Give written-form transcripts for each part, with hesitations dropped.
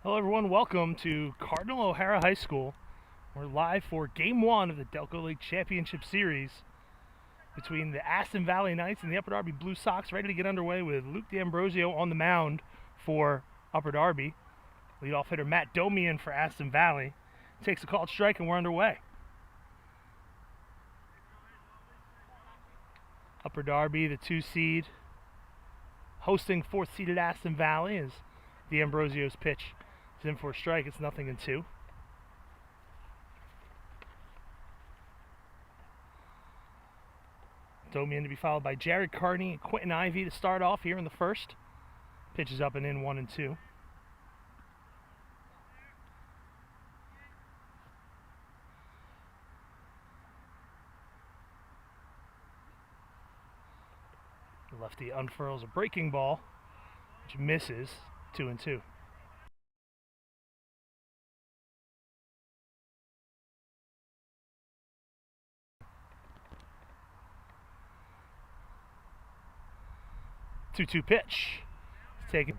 Hello everyone, welcome to Cardinal O'Hara High School. We're live for Game 1 of the Delco League Championship Series between the Aston Valley Knights and the Upper Darby Blue Sox, ready to get underway with Luke D'Ambrosio on the mound for Upper Darby. Leadoff hitter Matt Domian for Aston Valley takes a called strike and we're underway. Upper Darby, the 2 seed, hosting 4th seeded Aston Valley as D'Ambrosio's pitch is in for a strike. It's 0-2. Domian to be followed by Jared Carney and Quentin Ivey to start off here in the first. Pitches up and in 1-2. The lefty unfurls a breaking ball, which misses. 2-2. Two-two pitch. It's taken.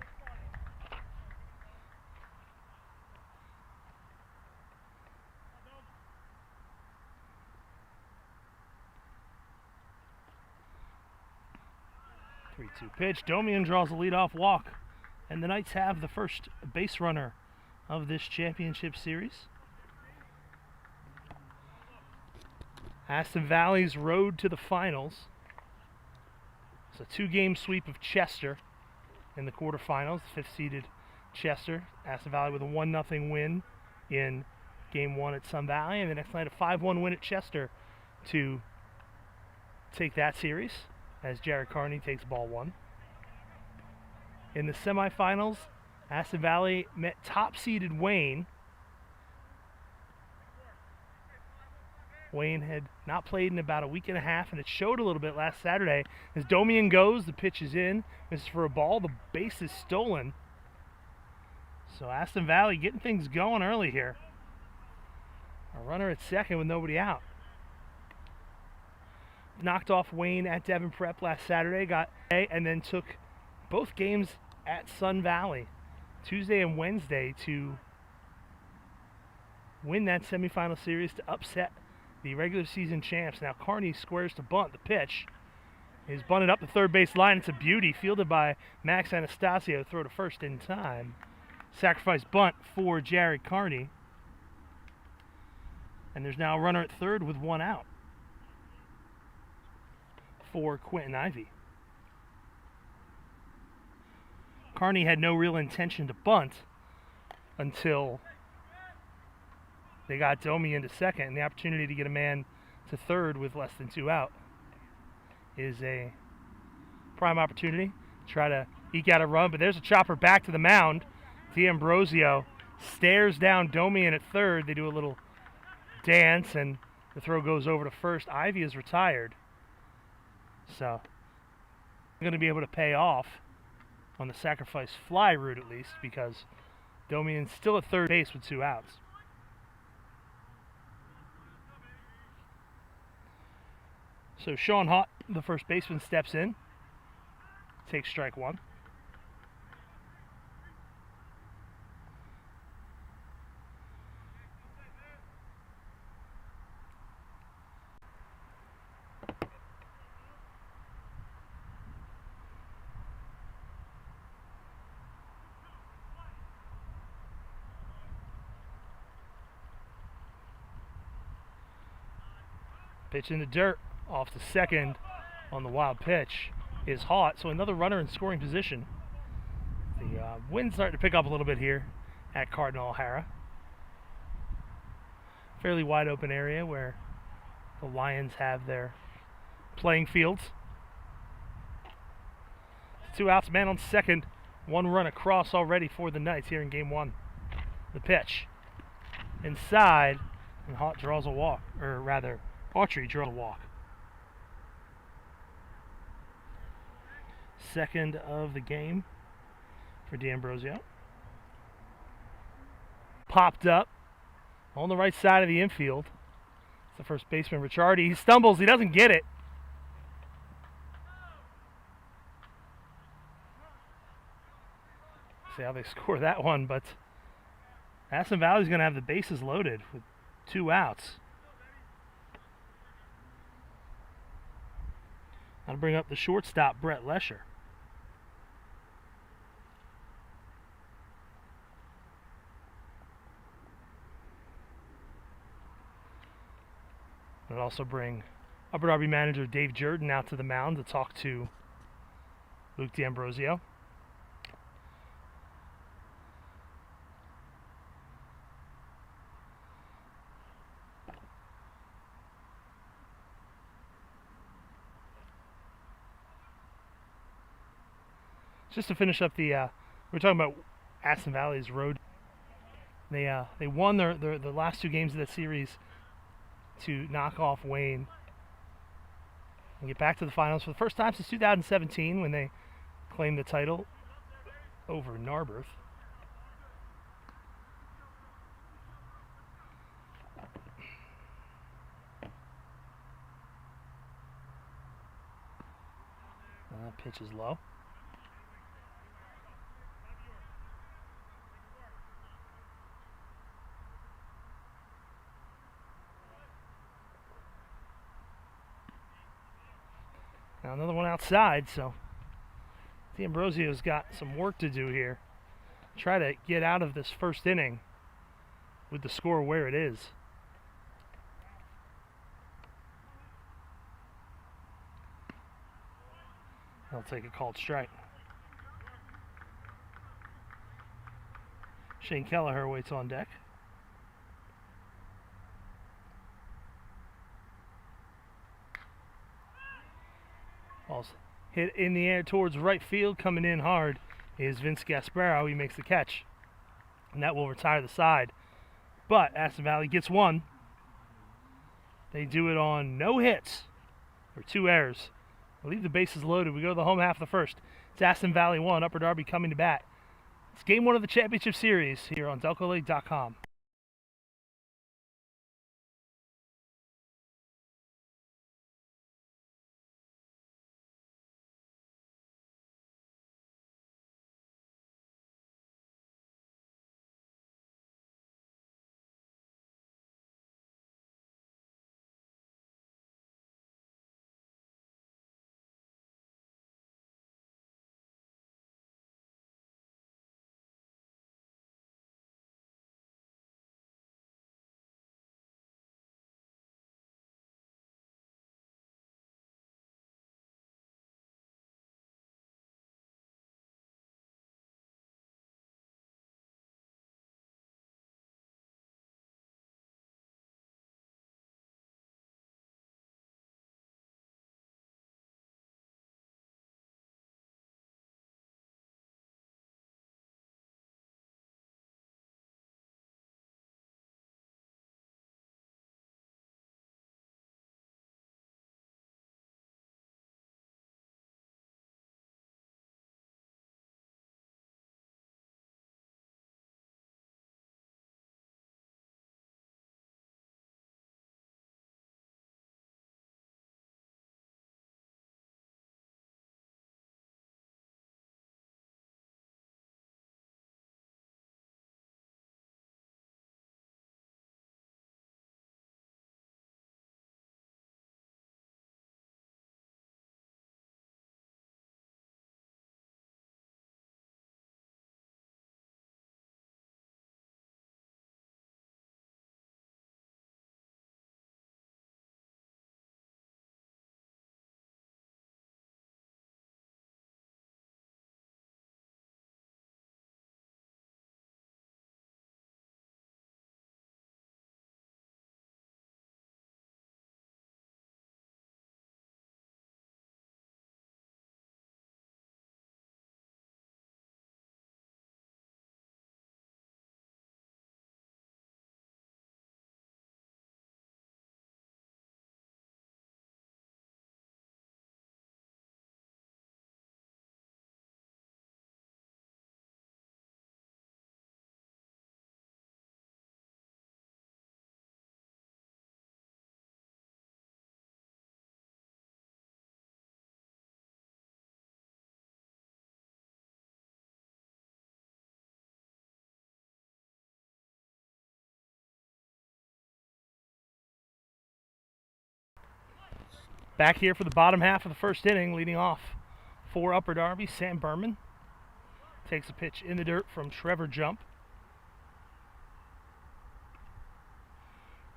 Three-two pitch. Domian draws a leadoff walk, and the Knights have the first base runner of this championship series. Aston Valley's road to the finals. It's a 2-game sweep of Chester in the quarterfinals. 5th-seeded Chester. Aston Valley with a 1-0 win in Game 1 at Sun Valley, and the next night a 5-1 win at Chester to take that series as Jared Carney takes ball 1. In the semifinals, Aston Valley met top-seeded Wayne. Wayne had not played in about a week and a half, and it showed a little bit last Saturday. As Domian goes, the pitch is in. This is for a ball. The base is stolen. So Aston Valley getting things going early here. A runner at second with nobody out. Knocked off Wayne at Devon Prep last Saturday, and then took both games at Sun Valley, Tuesday and Wednesday, to win that semifinal series to upset the regular season champs. Now Carney squares to bunt. The pitch is bunted up the third base line. It's a beauty, fielded by Max Anastasio. Throw to first in time. Sacrifice bunt for Jared Carney. And there's now a runner at third with 1 out for Quentin Ivey. Carney had no real intention to bunt until they got Domi into second, and the opportunity to get a man to third with less than 2 out is a prime opportunity. Try to eke out a run, but there's a chopper back to the mound. D'Ambrosio stares down Domian at third. They do a little dance, and the throw goes over to first. Ivey is retired, so going to be able to pay off on the sacrifice fly route at least, because Domian's still at third base with 2 outs. So Sean Hott, the first baseman, steps in, takes strike 1. Pitch in the dirt. Off to second on the wild pitch is Hott, so another runner in scoring position. The wind's starting to pick up a little bit here at Cardinal O'Hara. Fairly wide open area where the Lions have their playing fields. 2 outs, man on second. 1 run across already for the Knights here in Game 1. The pitch inside, and Hott draws a walk, or rather, Autry draws a walk. Second of the game for D'Ambrosio. Popped up on the right side of the infield. It's the first baseman, Ricciardi. He stumbles. He doesn't get it. See how they score that one, but Aston Valley's going to have the bases loaded with 2 outs. That'll bring up the shortstop, Brett Lesher. It'll also bring Upper Darby manager Dave Jordan out to the mound to talk to Luke D'Ambrosio. Just to finish up the, we're talking about Aston Valley's road. They won the last 2 games of the series to knock off Wayne and get back to the finals for the first time since 2017 when they claimed the title over Narberth. That pitch is low. Now another one outside, so D'Ambrosio's got some work to do here. Try to get out of this first inning with the score where it is. They'll take a called strike. Shane Kelleher waits on deck. Ball's hit in the air towards right field. Coming in hard is Vince Gasparo. He makes the catch, and that will retire the side. But Aston Valley gets one. They do it on no hits for 2 errors. They leave the bases loaded. We go to the home half of the first. It's Aston Valley 1, Upper Darby coming to bat. It's game 1 of the championship series here on DelcoLeague.com. Back here for the bottom half of the first inning, leading off for Upper Darby, Sam Berman. Takes a pitch in the dirt from Trevor Jump.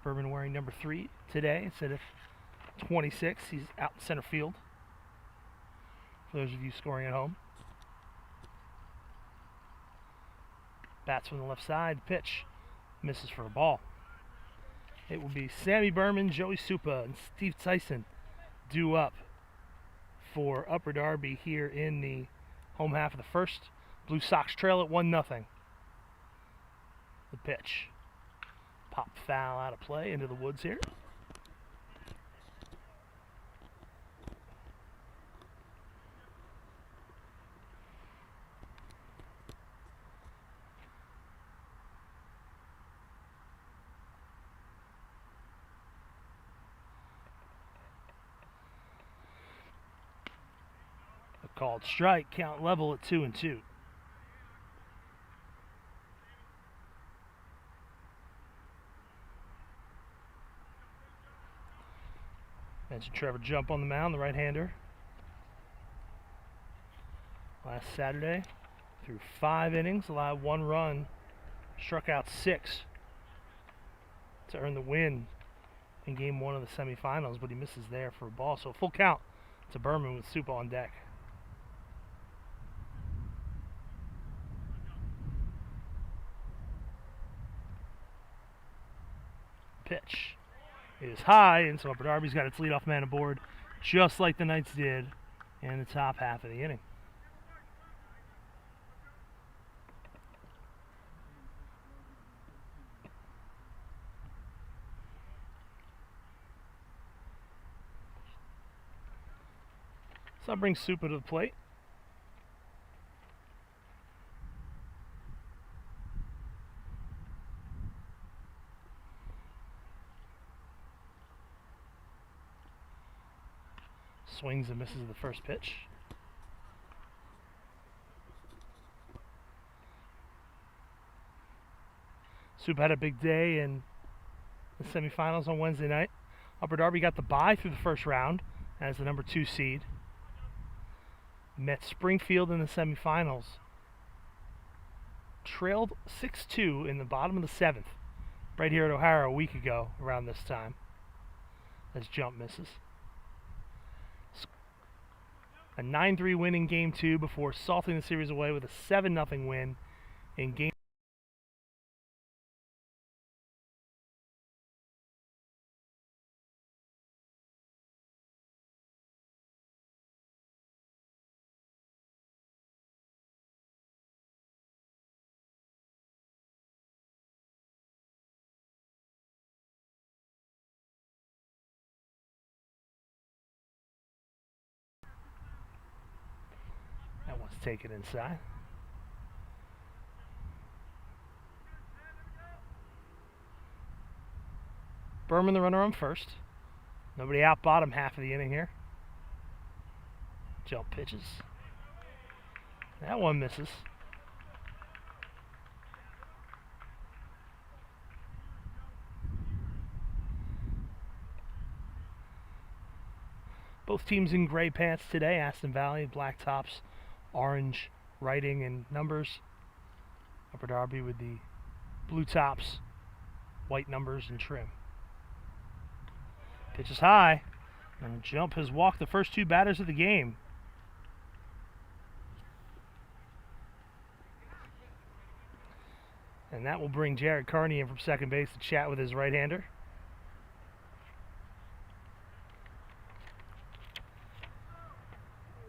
Berman wearing number 3 today instead of 26. He's out in center field. For those of you scoring at home. Bats from the left side. Pitch misses for a ball. It will be Sammy Berman, Joey Supa, and Steve Tyson due up for Upper Darby here in the home half of the first. Blue Sox trail at 1-0. The pitch. Pop foul out of play into the woods here. A called strike, count level at 2-2. Mentioned Trevor Jump on the mound, the right-hander. Last Saturday, through 5 innings, allowed 1 run, struck out 6 to earn the win in Game 1 of the semifinals, but he misses there for a ball. So full count to Berman with Supa on deck. Pitch is high, and so Upper Darby's got its leadoff man aboard, just like the Knights did in the top half of the inning. So that brings Supa to the plate. Swings and misses the first pitch. Supa had a big day in the semifinals on Wednesday night. Upper Darby got the bye through the first round as the number 2 seed. Met Springfield in the semifinals. Trailed 6-2 in the bottom of the 7th, right here at O'Hara a week ago around this time, as Jump misses. A 9-3 win in Game 2 before salting the series away with a 7-0 win in Game. That one's taken inside. Berman the runner on first. Nobody out bottom half of the inning here. Jump pitches. That one misses. Both teams in gray pants today. Aston Valley, black tops, orange writing and numbers. Upper Darby with the blue tops, white numbers and trim. Pitch is high, and Jump has walked the first 2 batters of the game. And that will bring Jared Carney in from second base to chat with his right-hander.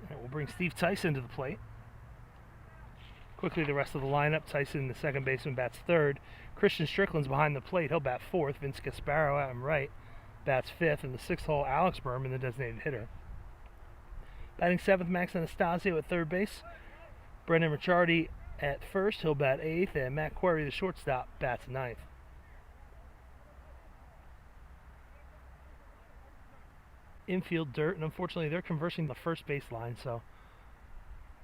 And we'll bring Steve Tyson to the plate. Quickly, the rest of the lineup. Tyson, the second baseman, bats third. Christian Strickland's behind the plate. He'll bat fourth. Vince Gasparo out and right bats fifth. And the sixth hole, Alex Berman, the designated hitter. Batting seventh, Max Anastasio at third base. Brendan Ricciardi at first. He'll bat eighth. And Matt Query, the shortstop, bats ninth. Infield dirt, and unfortunately they're conversing the first base line, so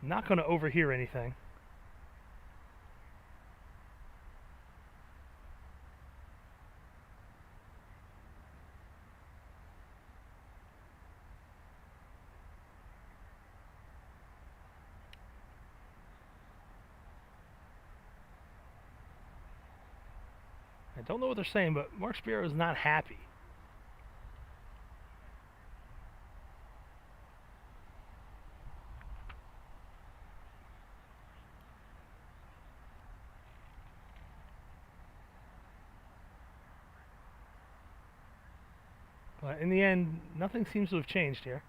not going to overhear anything. I don't know what they're saying, but Mark Spiro is not happy. But in the end, nothing seems to have changed here.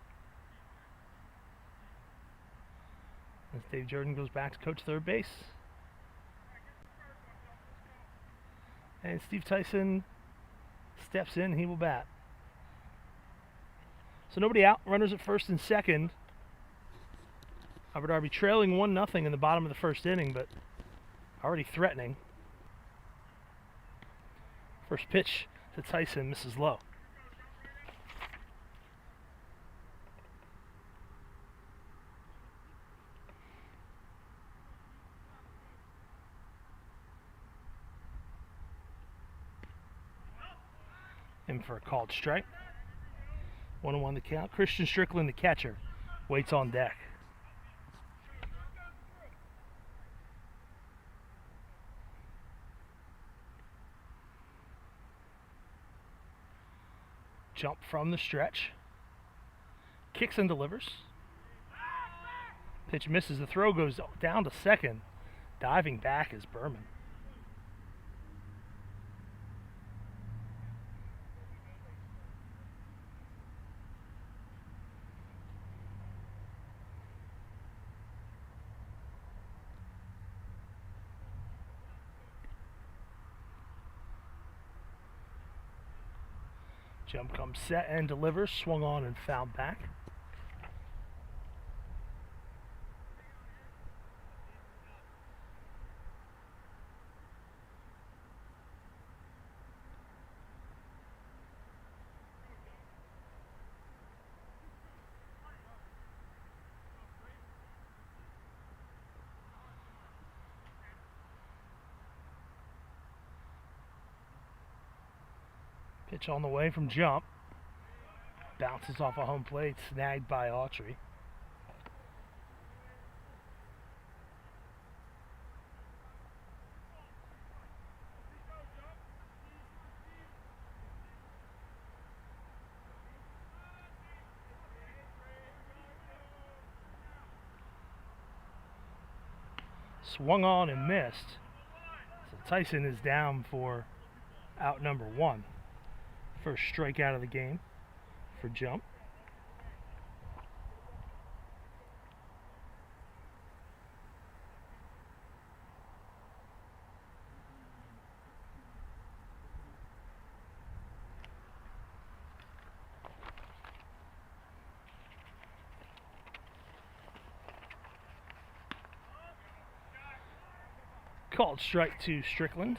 As Dave Jordan goes back to coach third base. And Steve Tyson steps in, he will bat. So nobody out, runners at first and second. Upper Darby trailing 1-0 in the bottom of the first inning, but already threatening. First pitch to Tyson misses low. In for a called strike. 1-1 the count. Christian Strickland, the catcher, waits on deck. Jump from the stretch. Kicks and delivers. Pitch misses. The throw goes down to second. Diving back is Berman. Jump comes set and delivers. Swung on and fouled back. Pitch on the way from jump. Bounces off a home plate, snagged by Autry. Swung on and missed. So Tyson is down for out number 1. First strikeout of the game for Jump. Called strike to Strickland.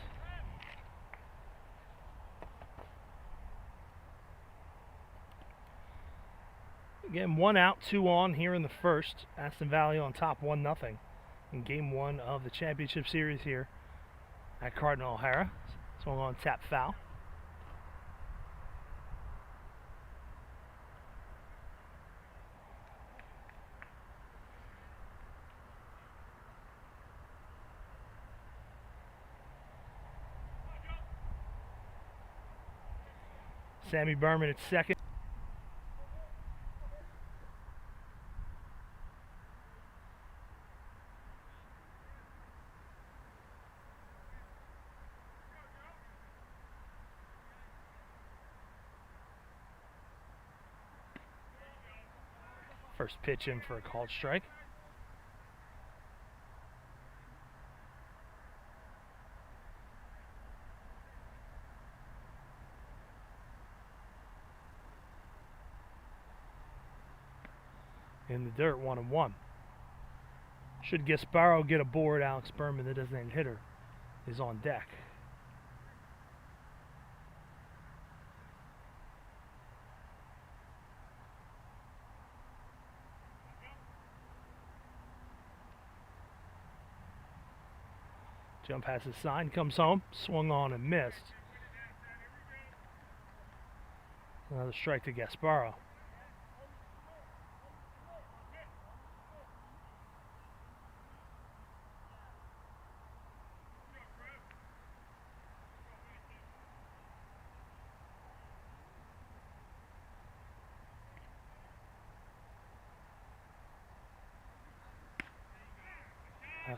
Again, 1 out, 2 on here in the first. Aston Valley on top 1-0 in game 1 of the championship series here at Cardinal O'Hara. Swung on, tap foul. Sammy Berman at second. First pitch in for a called strike. In the dirt, 1-1. Should Gasparo get aboard, Alex Berman, the designated hitter, is on deck. Jump has his sign, comes home, swung on and missed. Another strike to Gasparo.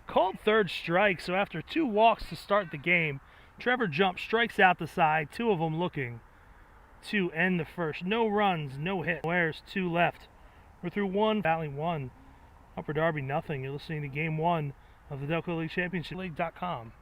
Called third strike, so after 2 walks to start the game, Trevor Jump strikes out the side, 2 of them looking to end the first. No runs, no hit. Where's 2 left? We're through 1, Valley 1, Upper Darby nothing. You're listening to Game 1 of the Delco League Championship League.com.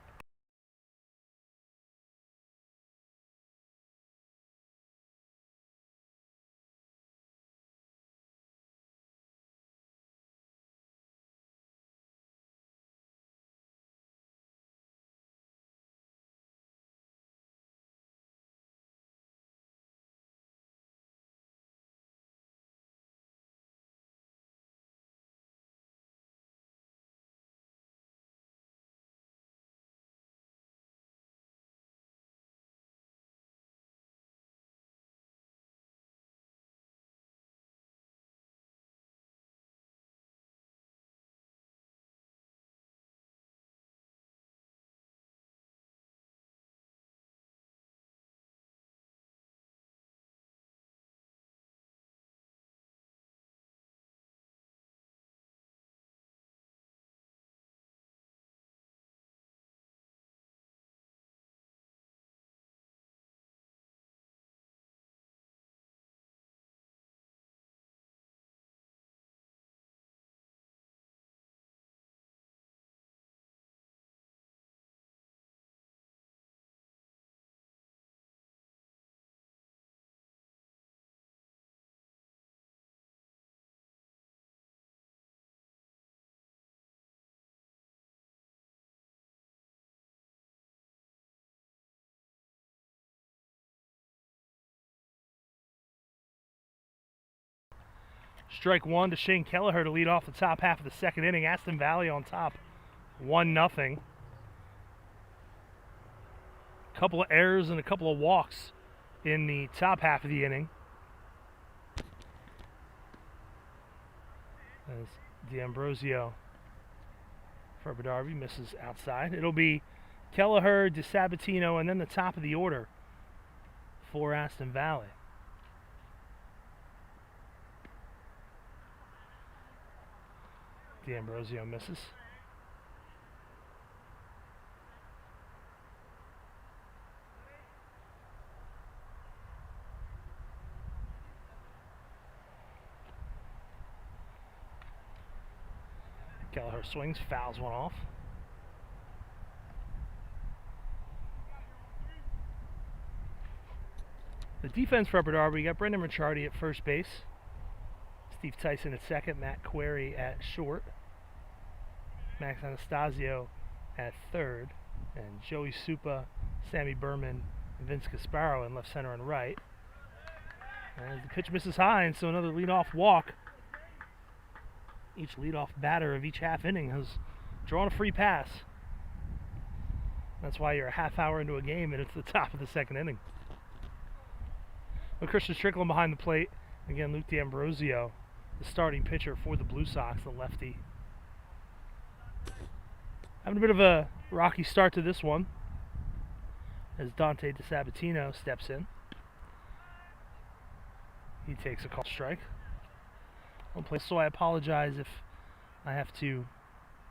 Strike 1 to Shane Kelleher to lead off the top half of the second inning. Aston Valley on top, 1-0. A couple of errors and a couple of walks in the top half of the inning. As D'Ambrosio for Upper Darby misses outside. It'll be Kelleher, DeSabatino, and then the top of the order for Aston Valley. D'Ambrosio misses. Kelleher swings, fouls one off. The defense for Upper Darby, you got Brendan Ricciardi at first base, Steve Tyson at second, Matt Query at short, Max Anastasio at third, and Joey Supa, Sammy Berman, and Vince Gasparo in left center and right. And the pitch misses high, and so another leadoff walk. Each leadoff batter of each half inning has drawn a free pass. That's why you're a half hour into a game and it's the top of the second inning. With Christian Strickland behind the plate, again Luke D'Ambrosio, the starting pitcher for the Blue Sox, the lefty. Having a bit of a rocky start to this one as Dante DeSabatino steps in. He takes a call strike. So I apologize if I have to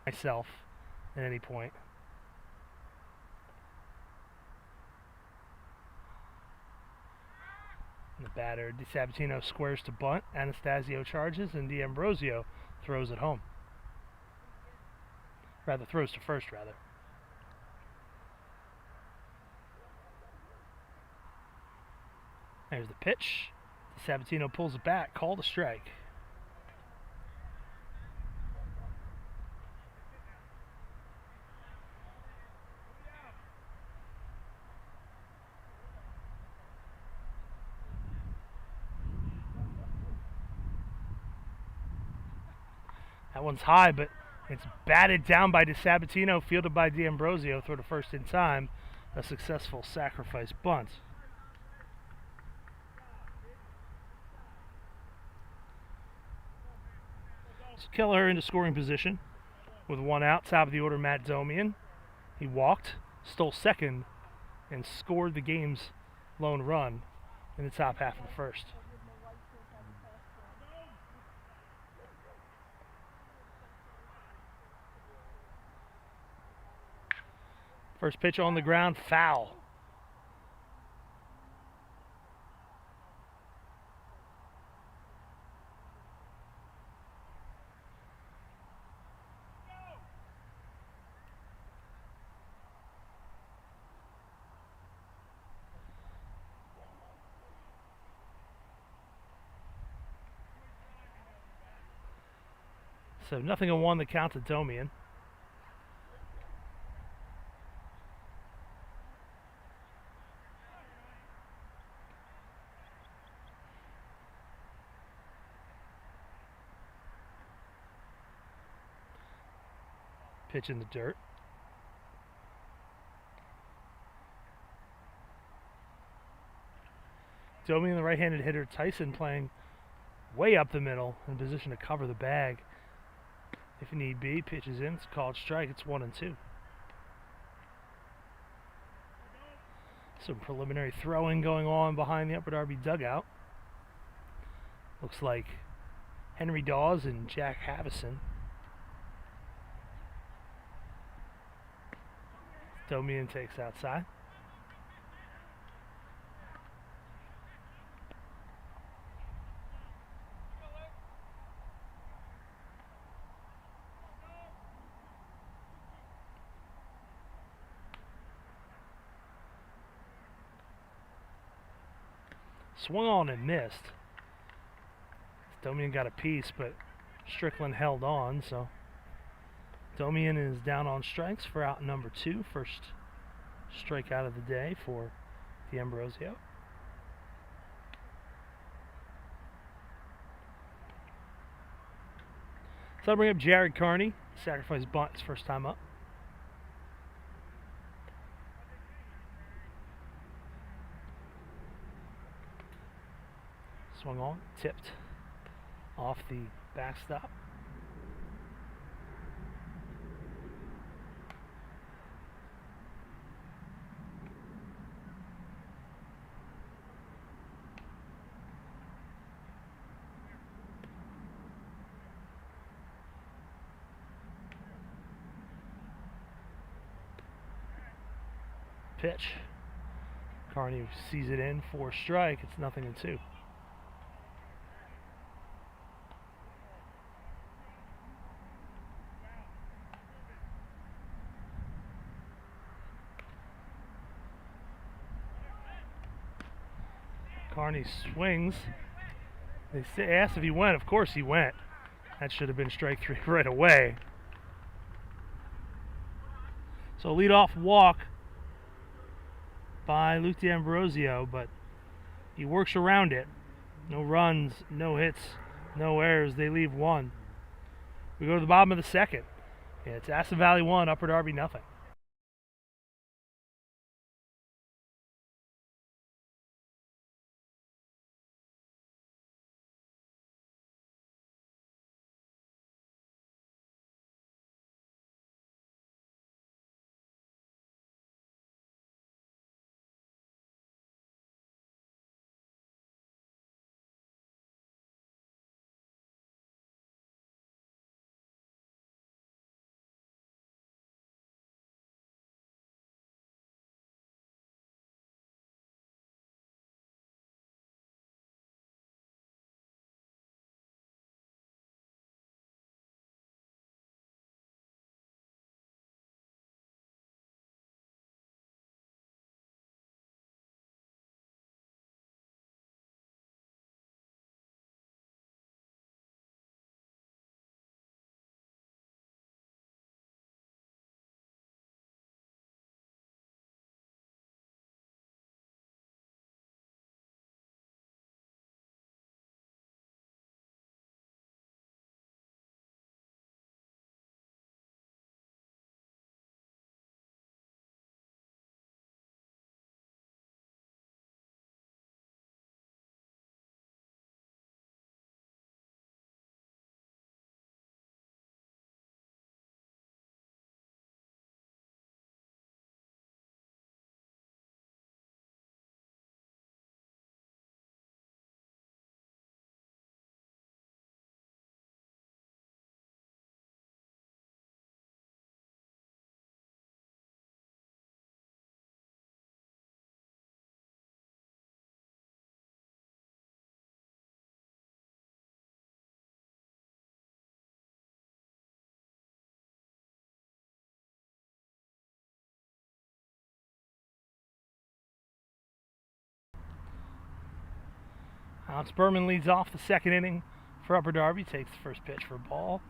myself at any point. And the batter, DeSabatino, squares to bunt. Anastasio charges, and D'Ambrosio throws it home. Rather, throws to first, rather. There's the pitch. DeSabatino pulls it back, called a strike. That one's high, but it's batted down by DeSabatino, fielded by D'Ambrosio, throw to first in time. A successful sacrifice bunt. So Kelleher into scoring position with one out. Top of the order, Matt Domian. He walked, stole second, and scored the game's lone run in the top half of the first. First pitch on the ground, foul. So 0-1 the count to Domian. Pitch in the dirt. Domian, the right-handed hitter. Tyson playing way up the middle in position to cover the bag if need be. Pitches in. It's a called strike. It's 1-2. Some preliminary throwing going on behind the Upper Darby dugout. Looks like Henry Dawes and Jack Havison. Domian takes outside. Swung on and missed. Domian got a piece, but Strickland held on, so Domian is down on strikes for out number 2. First strikeout of the day for D'Ambrosio. So I'll bring up Jared Carney. Sacrifice bunt his first time up. Swung on, tipped off the backstop. Pitch. Carney sees it in for a strike. It's 0-2. Carney swings. They asked if he went. Of course he went. That should have been strike 3 right away. So leadoff walk by Luke D'Ambrosio, but he works around it. No runs, no hits, no errors. They leave 1. We go to the bottom of the second. It's Aston Valley 1, Upper Darby 0. Alex Berman leads off the second inning for Upper Darby, takes the first pitch for a ball.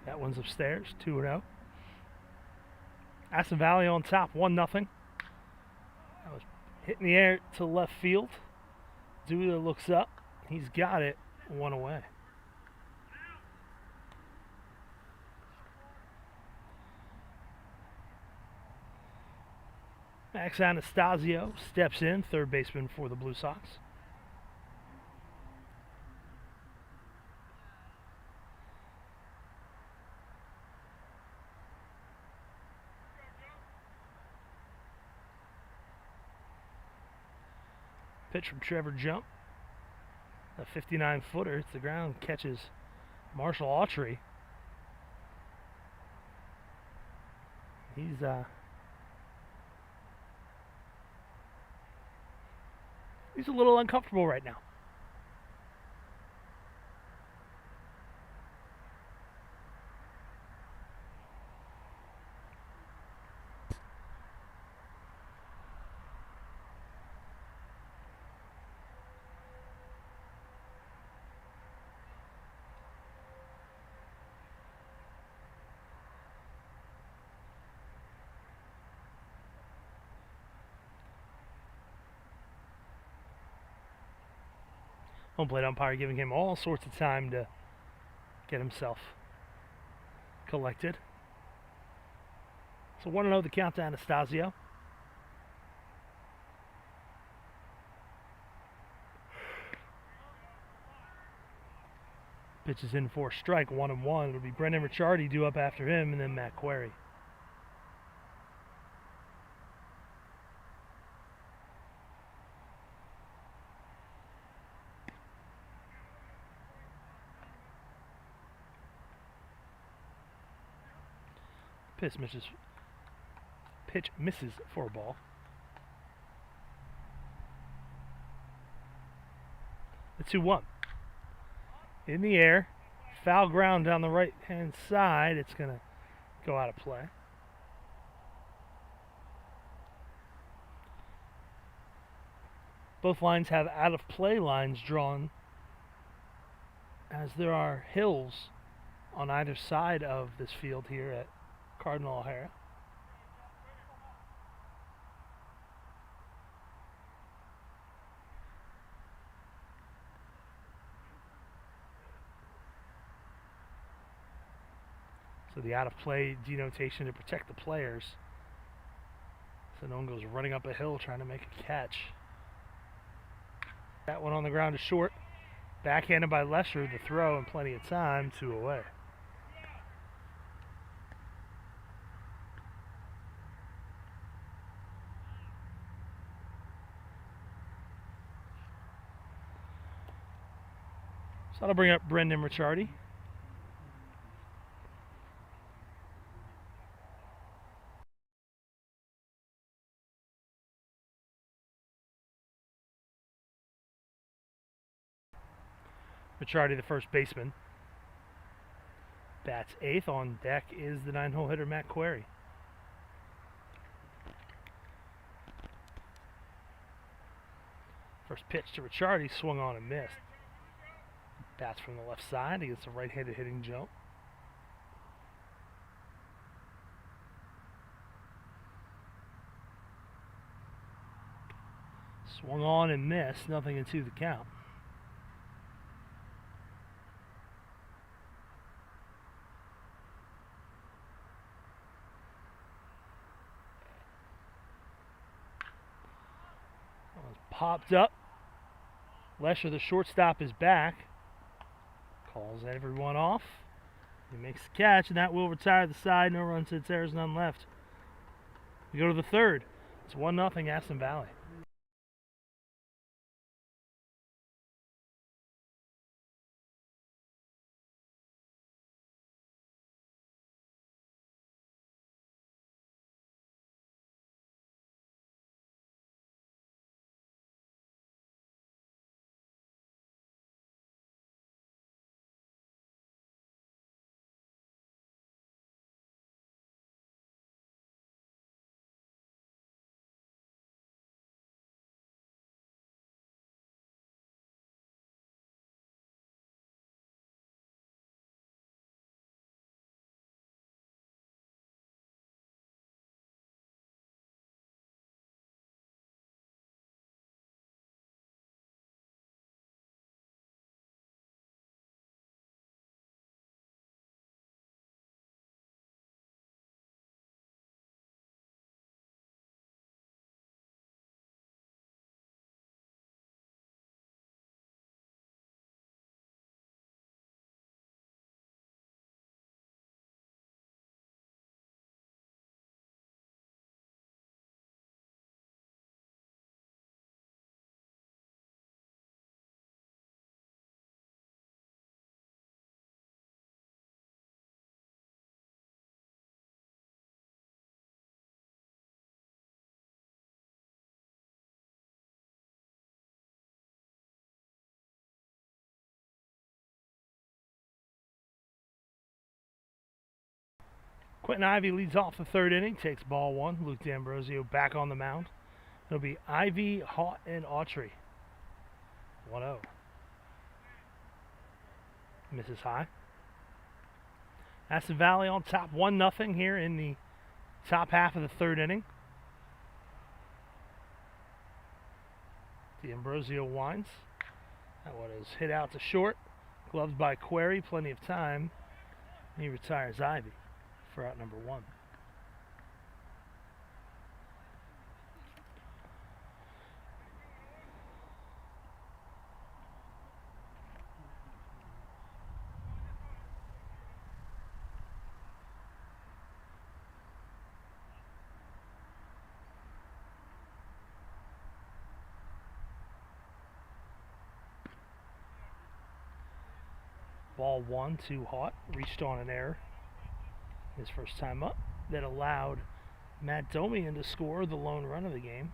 That one's upstairs, 2-0. Aston Valley on top, 1-0. That was hit in the air to left field. Duda looks up. He's got it, 1 away. Max Anastasio steps in, third baseman for the Blue Sox. Pitch from Trevor Jump. A 59-footer hits the ground, catches Marshall Autry. He's a little uncomfortable right now. Home plate umpire giving him all sorts of time to get himself collected. So 1-0 the count to Anastasio. Pitches in for a strike, 1-1. It'll be Brendan Ricciardi due up after him, and then Matt Query. Pitch misses for a ball. The 2-1. In the air. Foul ground down the right-hand side. It's going to go out of play. Both lines have out-of-play lines drawn, as there are hills on either side of this field here at Cardinal O'Hara. So the out-of-play denotation to protect the players, so no one goes running up a hill trying to make a catch. That one on the ground is short. Backhanded by Lesher, the throw and plenty of time, 2 away. So that'll bring up Brendan Ricciardi. Ricciardi, the first baseman. Bats 8th. On deck is the 9-hole hitter, Matt Query. First pitch to Ricciardi, swung on and missed. Bats from the left side. He gets a right-handed hitting jump. Swung on and missed. 0-2 the count. Popped up. Lesher, the shortstop, is back. Calls everyone off. He makes the catch, and that will retire the side. No runs hits, there's none left. We go to the third. It's 1-0 Aston Valley. Quentin Ivy leads off the third inning, takes ball one. Luke D'Ambrosio back on the mound. It'll be Ivy, Haught, and Autry. 1-0. Misses high. Aston Valley on top 1-0 here in the top half of the third inning. D'Ambrosio winds. That one is hit out to short. Gloved by Query, plenty of time. He retires Ivy for out number one. Ball 1-2 Haught, reached on an error his first time up that allowed Matt Domian to score the lone run of the game.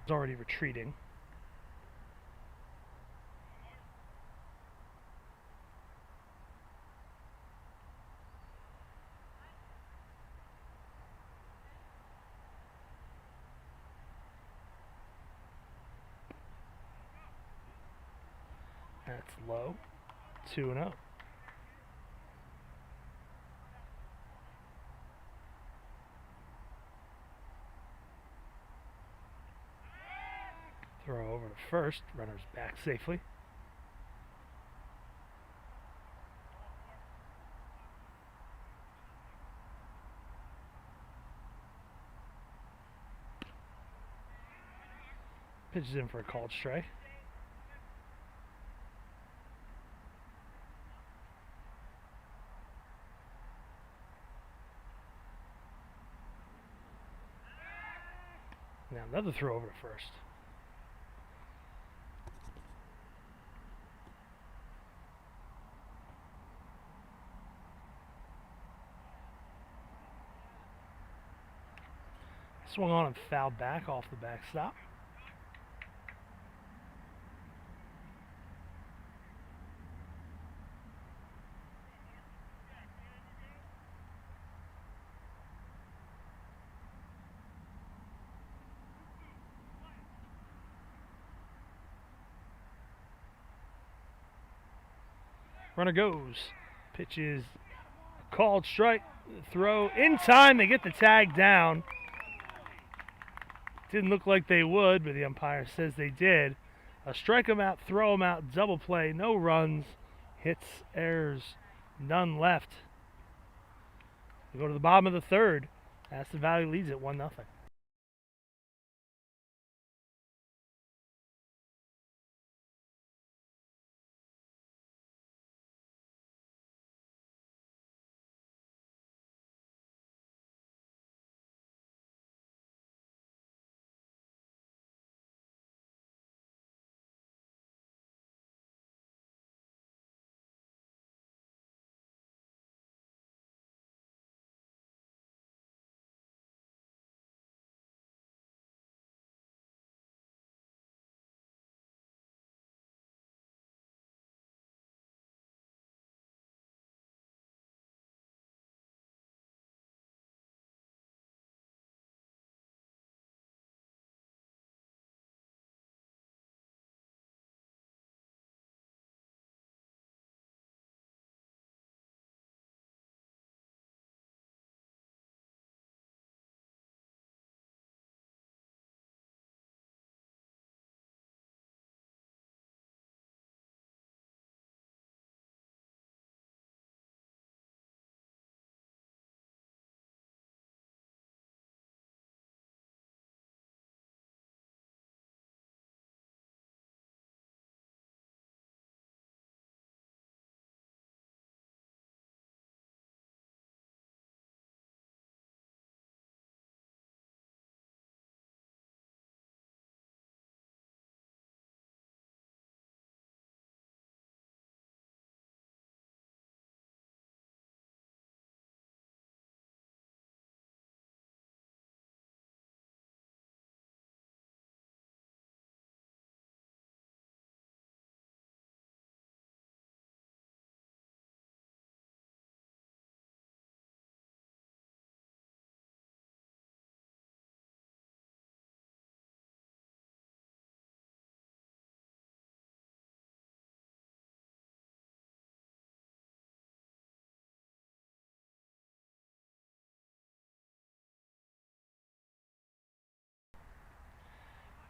He's already retreating. That's low. 2-0. Throw over to first. Runner's back safely. Pitches in for a called strike. Now another throw over to first. Swung on and fouled back off the backstop. Runner goes. Pitch is called strike. Throw in time. They get the tag down. Didn't look like they would, but the umpire says they did. Strike them out, throw them out, double play, no runs, hits, errors, none left. We go to the bottom of the third. Aston Valley leads it 1-0.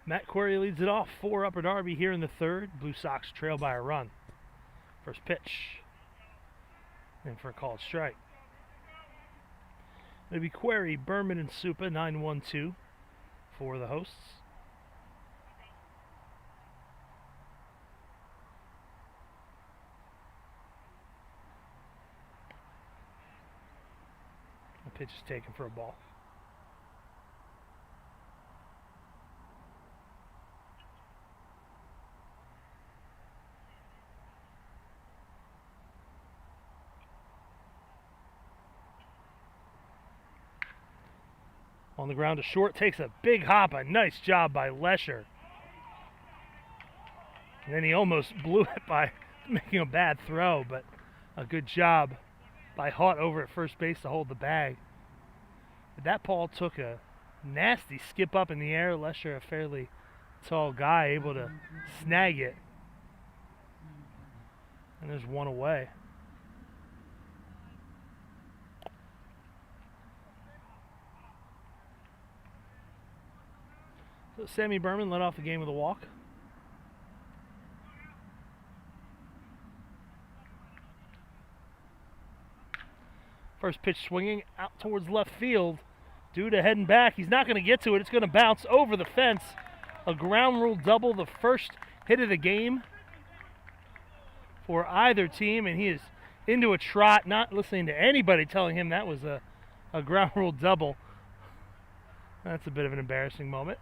Matt Query leads it off for Upper Darby here in the third. Blue Sox trail by a run. First pitch. And for a called strike. It'll be Query, Berman, and Supa, 9-1-2 for the hosts. The pitch is taken for a ball. On the ground to short, takes a big hop. A nice job by Lesher. And then he almost blew it by making a bad throw, but a good job by Haught over at first base to hold the bag. But that ball took a nasty skip up in the air. Lesher, a fairly tall guy, able to snag it. And there's one away. So Sammy Berman led off the game with a walk. First pitch swinging out towards left field. Duda heading back. He's not going to get to it. It's going to bounce over the fence. A ground rule double, the first hit of the game for either team. And he is into a trot, not listening to anybody telling him that was a ground rule double. That's a bit of an embarrassing moment.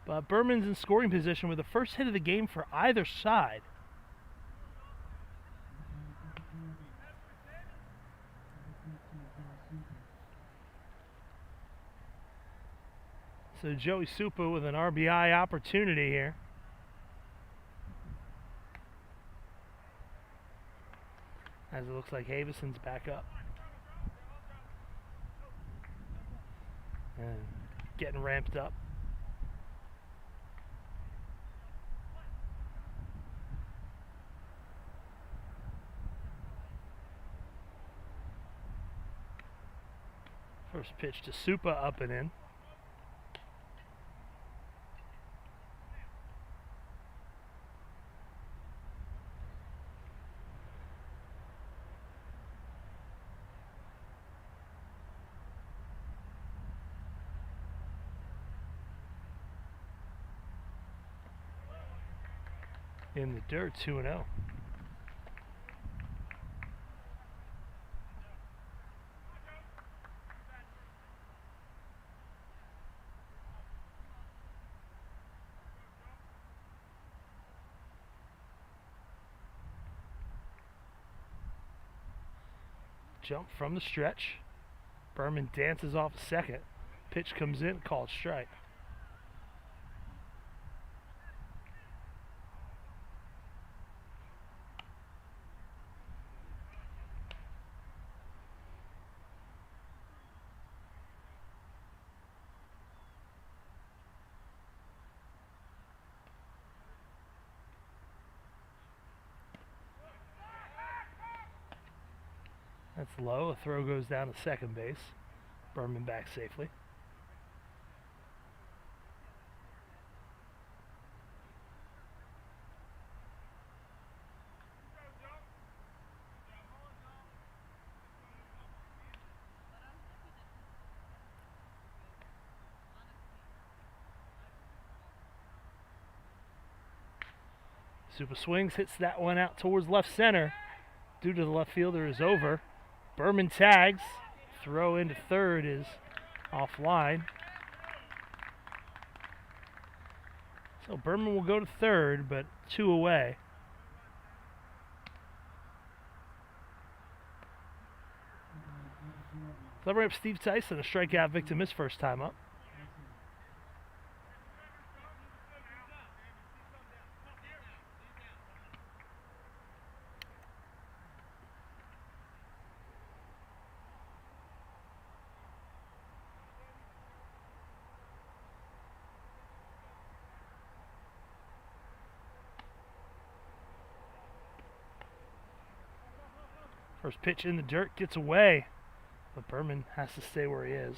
But Berman's in scoring position with the first hit of the game for either side. So Joey Supa with an RBI opportunity here. As it looks like Havison's back up. And getting ramped up. First pitch to Supa, up and in. In the dirt, 2-0. Jump from the stretch. Berman dances off a second. Pitch comes in, called strike. That's low. A throw goes down to second base. Berman back safely. Supa swings, hits that one out towards left center. Due to the left fielder is over. Berman tags. Throw into third is offline. So Berman will go to third, but 2 away. So bring up Steve Tyson, a strikeout victim his first time up. First pitch in the dirt, gets away, but Berman has to stay where he is.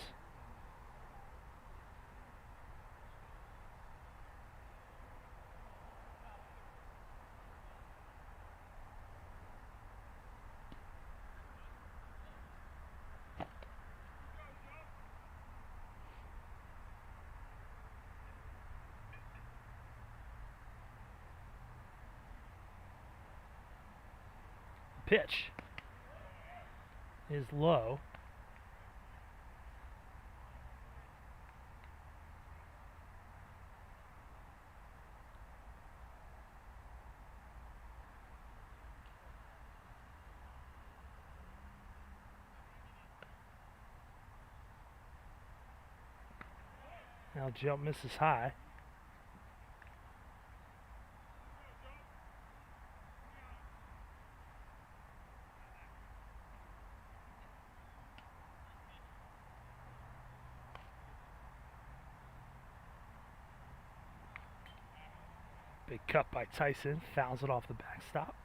pitch is low. Now jump misses high. Big cut by Tyson, fouls it off the backstop.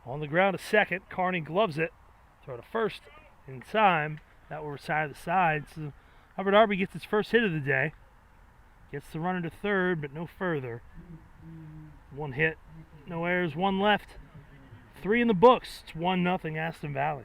On the ground to second, Carney gloves it. Throw to first in time. That will side to the side. So Upper Darby gets its first hit of the day. Gets the runner to third, but no further. One hit, no errors, one left. 3 in the books. It's 1-0 Aston Valley.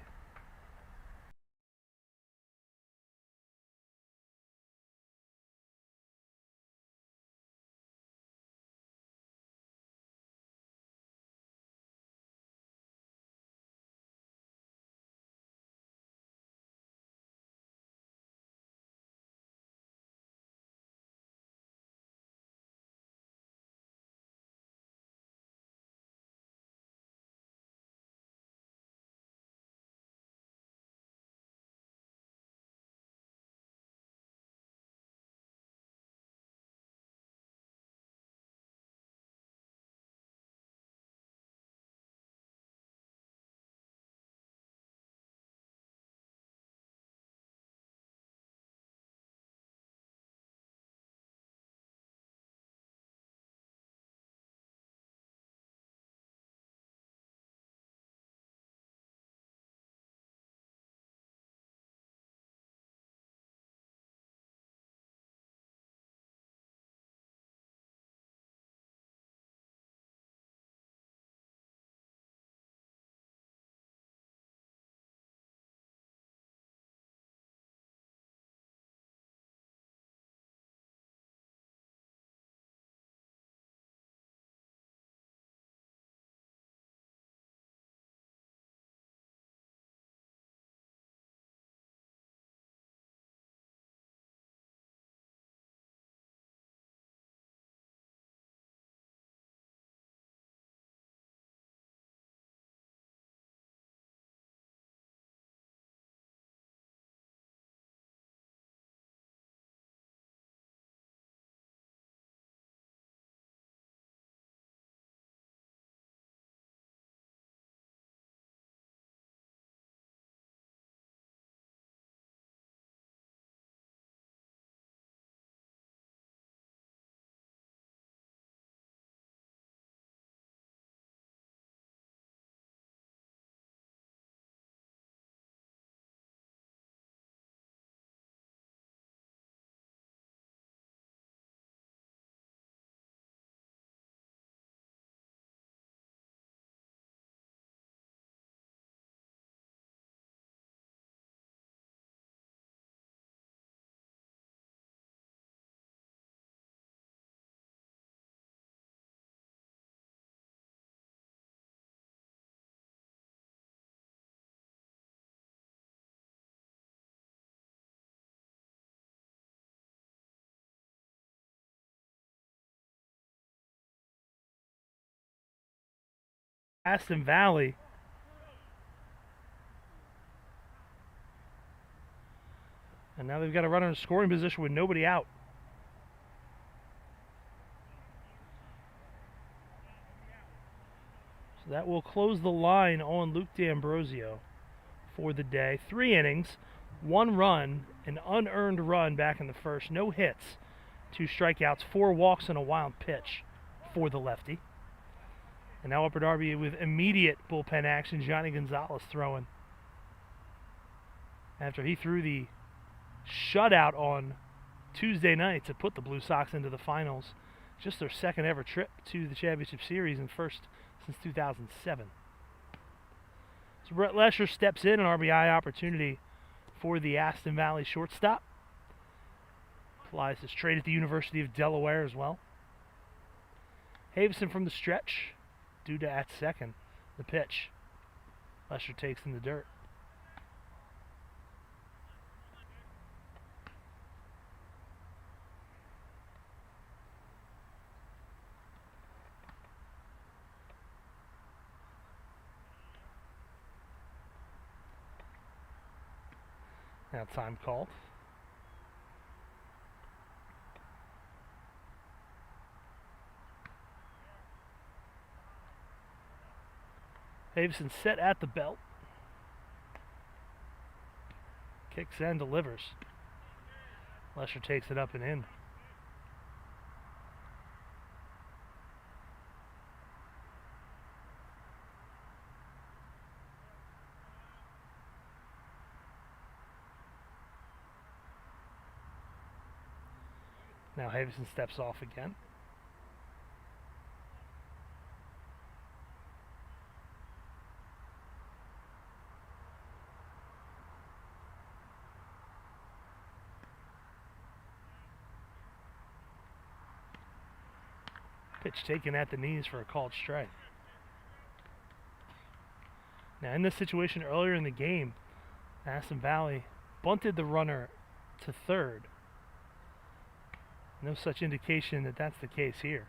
Aston Valley. And now they've got a runner in scoring position with nobody out. So that will close the line on Luke D'Ambrosio for the day. 3 innings, 1 run, an unearned run back in the first. No hits, 2 strikeouts, 4 walks, and a wild pitch for the lefty. And now Upper Darby with immediate bullpen action. Johnny Gonzalez throwing. After he threw the shutout on Tuesday night to put the Blue Sox into the finals. Just their second ever trip to the Championship Series and first since 2007. So Brett Lesher steps in, an RBI opportunity for the Aston Valley shortstop. Flies is straight at the University of Delaware as well. Havison from the stretch, Duda at second. The pitch. Lesher takes in the dirt. Now time called. Havison set at the belt. Kicks and delivers. Lesher takes it up and in. Now Havison steps off again. Pitch taken at the knees for a called strike. Now in this situation earlier in the game, Aston Valley bunted the runner to third. No such indication that that's the case here.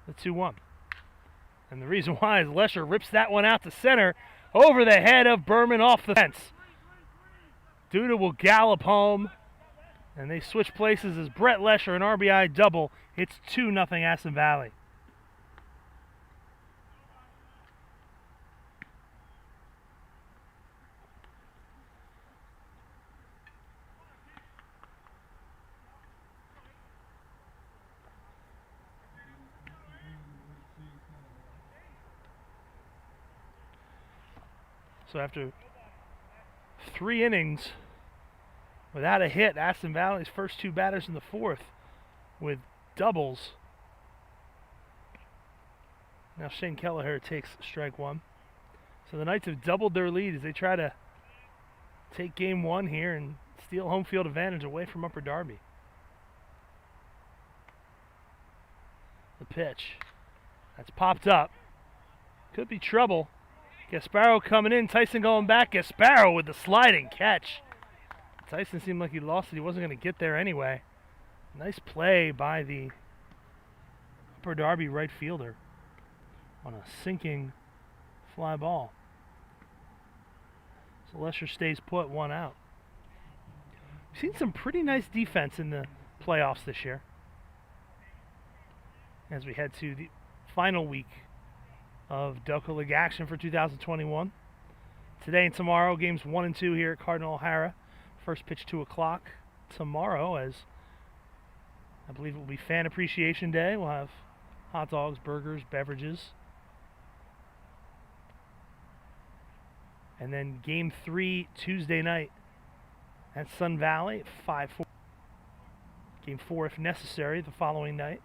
The 2-1. And the reason why is Lesher rips that one out to center over the head of Berman off the fence. Duda will gallop home, and they switch places as Brett Lesher, an RBI double, hits 2-0 Aston Valley. So after 3 innings without a hit, Aston Valley's first 2 batters in the 4th with doubles. Now Shane Kelleher takes strike 1. So the Knights have doubled their lead as they try to take game 1 here and steal home field advantage away from Upper Darby. The pitch. That's popped up. Could be trouble. Gasparo coming in, Tyson going back. Gasparo with the sliding catch. Tyson seemed like he lost it. He wasn't going to get there anyway. Nice play by the Upper Darby right fielder on a sinking fly ball. So Lesher stays put, 1 out. We've seen some pretty nice defense in the playoffs this year as we head to the final week of Delco League action for 2021. Today and tomorrow, games 1 and 2 here at Cardinal O'Hara. First pitch 2 o'clock tomorrow, as I believe it will be Fan Appreciation Day. We'll have hot dogs, burgers, beverages. And then game 3 Tuesday night at Sun Valley at 5-4. Game 4 if necessary the following night.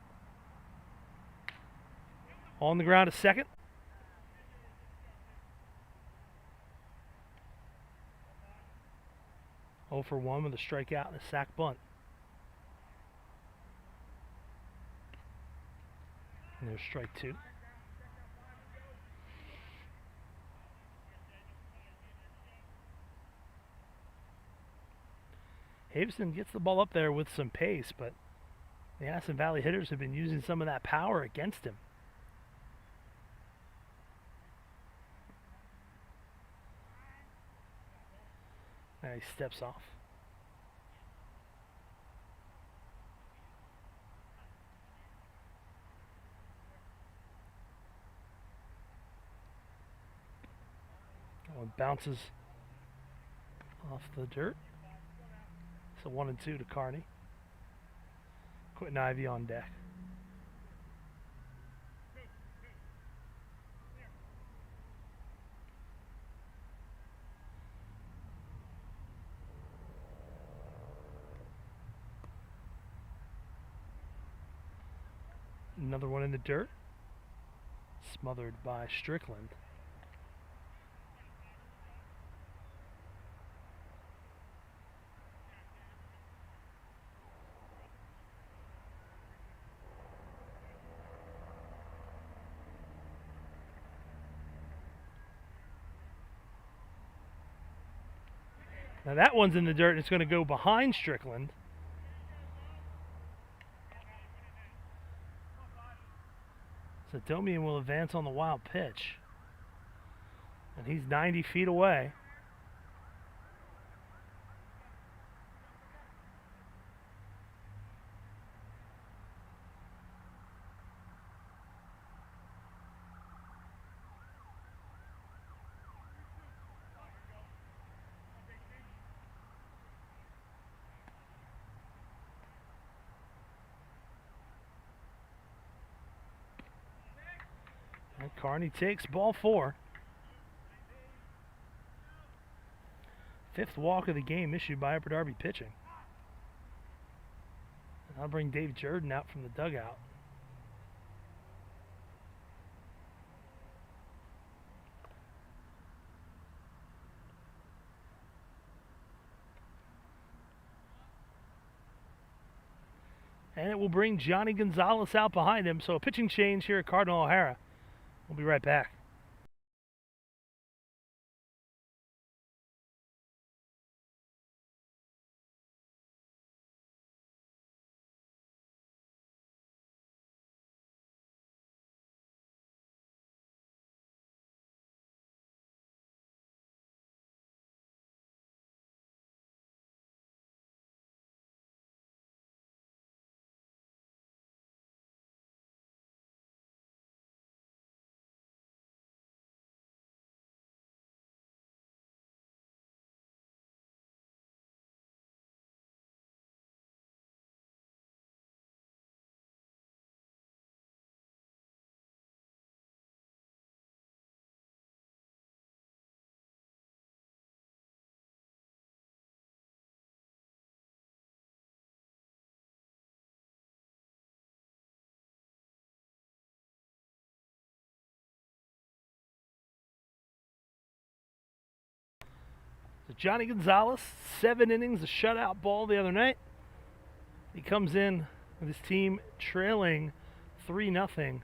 On the ground a second. 0 for 1 with a strikeout and a sac bunt. And there's strike 2. Havison gets the ball up there with some pace, but the Aston Valley hitters have been using some of that power against him. Now he steps off. One bounces off the dirt. So 1 and 2 to Carney. Quentin Ivey on deck. Another one in the dirt. Smothered by Strickland. Now that one's in the dirt and it's going to go behind Strickland. So Domian will advance on the wild pitch. And he's 90 feet away. And Carney takes ball 4. 5th walk of the game issued by Upper Darby pitching. And I'll bring Dave Jordan out from the dugout. And it will bring Johnny Gonzalez out behind him. So a pitching change here at Cardinal O'Hara. We'll be right back. So Johnny Gonzalez, 7 innings, a shutout ball the other night. He comes in with his team trailing 3-0.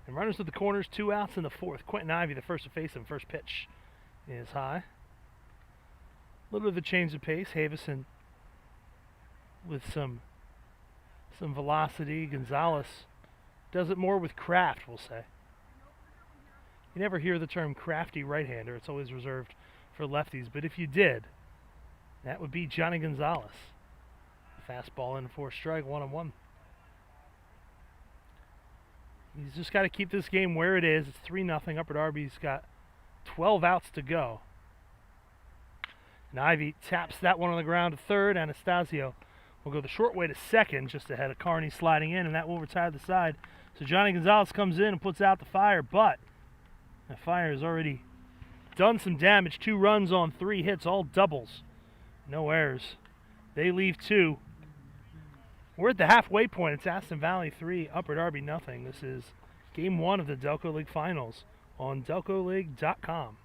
And runners to the corners, 2 outs in the 4th. Quentin Ivey, the first to face him. First pitch is high. A little bit of a change of pace. Havison with some velocity. Gonzalez does it more with craft, we'll say. You never hear the term crafty right-hander. It's always reserved for lefties. But if you did, that would be Johnny Gonzalez. Fastball in for a strike, 1-1. He's just got to keep this game where it is. It's 3-0. Upper Darby's got 12 outs to go. And Ivy taps that one on the ground to third. Anastasio will go the short way to second, just ahead of Carney sliding in, and that will retire the side. So Johnny Gonzalez comes in and puts out the fire, but the fire has already done some damage. 2 runs on 3 hits, all doubles. No errors. They leave 2. We're at the halfway point. It's Aston Valley 3, Upper Darby nothing. This is Game 1 of the Delco League Finals on DelcoLeague.com.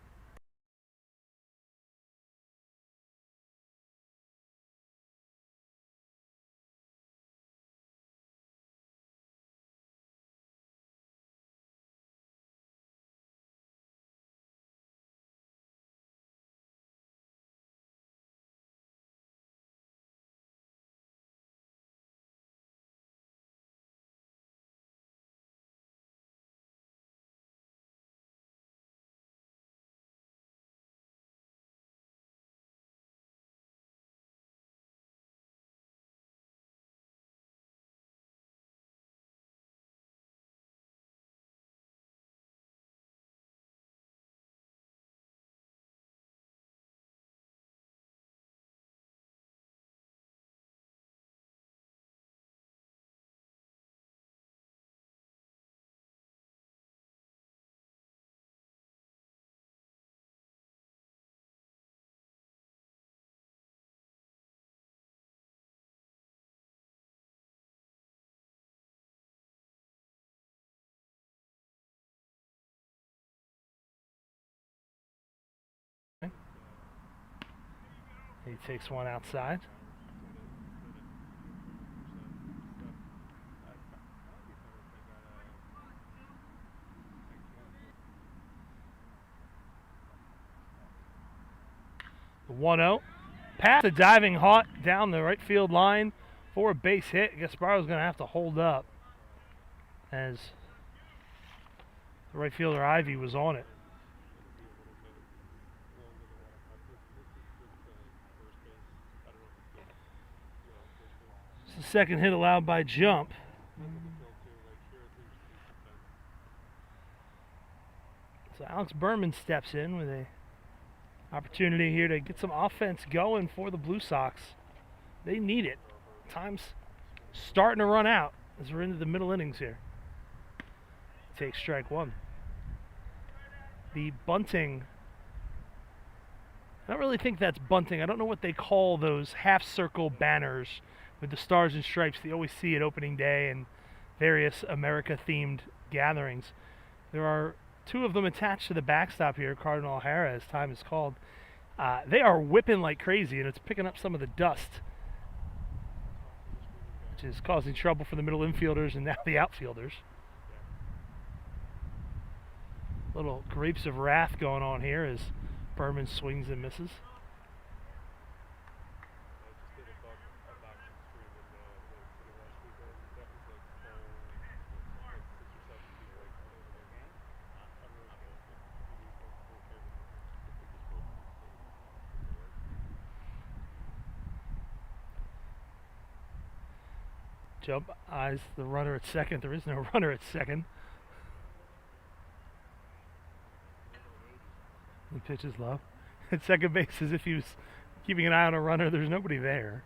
He takes one outside. The 1-0. Pass a diving hot down the right field line for a base hit. Gasparo's going to have to hold up as the right fielder Ivy was on it. It's the second hit allowed by Jump. So Alex Berman steps in with a opportunity here to get some offense going for the Blue Sox. They need it. Time's starting to run out as we're into the middle innings here. Take strike one. The bunting, I don't really think that's bunting. I don't know what they call those half-circle banners with the stars and stripes that you always see at opening day and various America-themed gatherings. There are two of them attached to the backstop here, Cardinal O'Hara, as time is called. They are whipping like crazy, and it's picking up some of the dust, which is causing trouble for the middle infielders and now the outfielders. Little grapes of wrath going on here as Berman swings and misses. Jump eyes the runner at second. There is no runner at second. The pitch is low. At second base, as if he was keeping an eye on a runner. There's nobody there.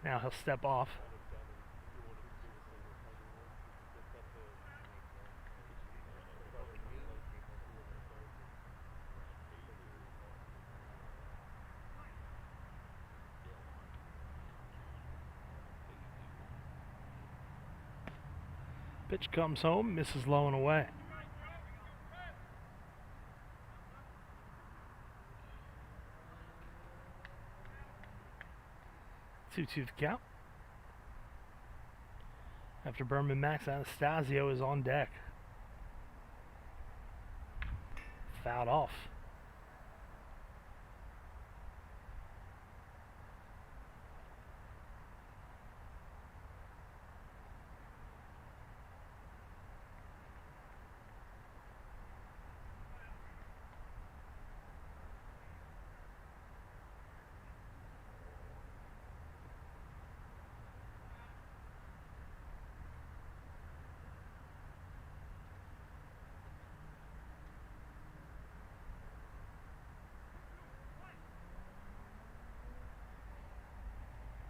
Now he'll step off. Pitch comes home, misses low and away. 2-2 the count. After Berman, Max Anastasio is on deck. Fouled off.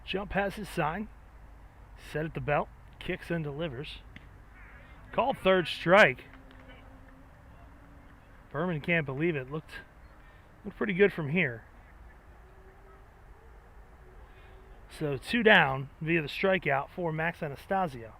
Jump has his sign. Set at the belt. Kicks and delivers. Called third strike. Berman can't believe it. Looked pretty good from here. So 2 down via the strikeout for Max Anastasio.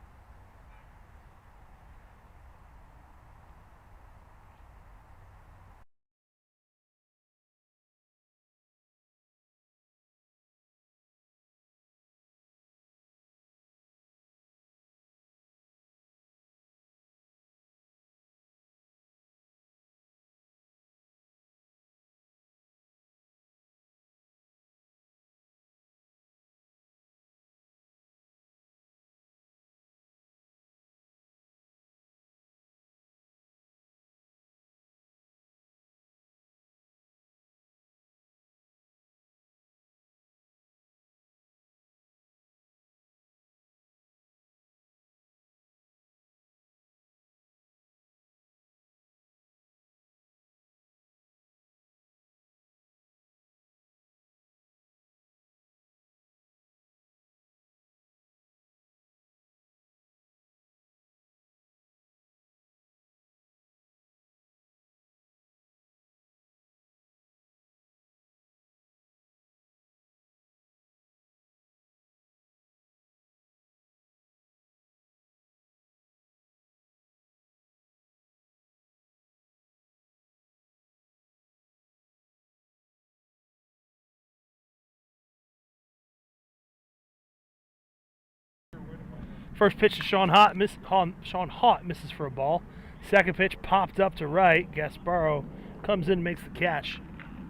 First pitch to Sean Haught misses for a ball. Second pitch popped up to right. Gasparo comes in and makes the catch.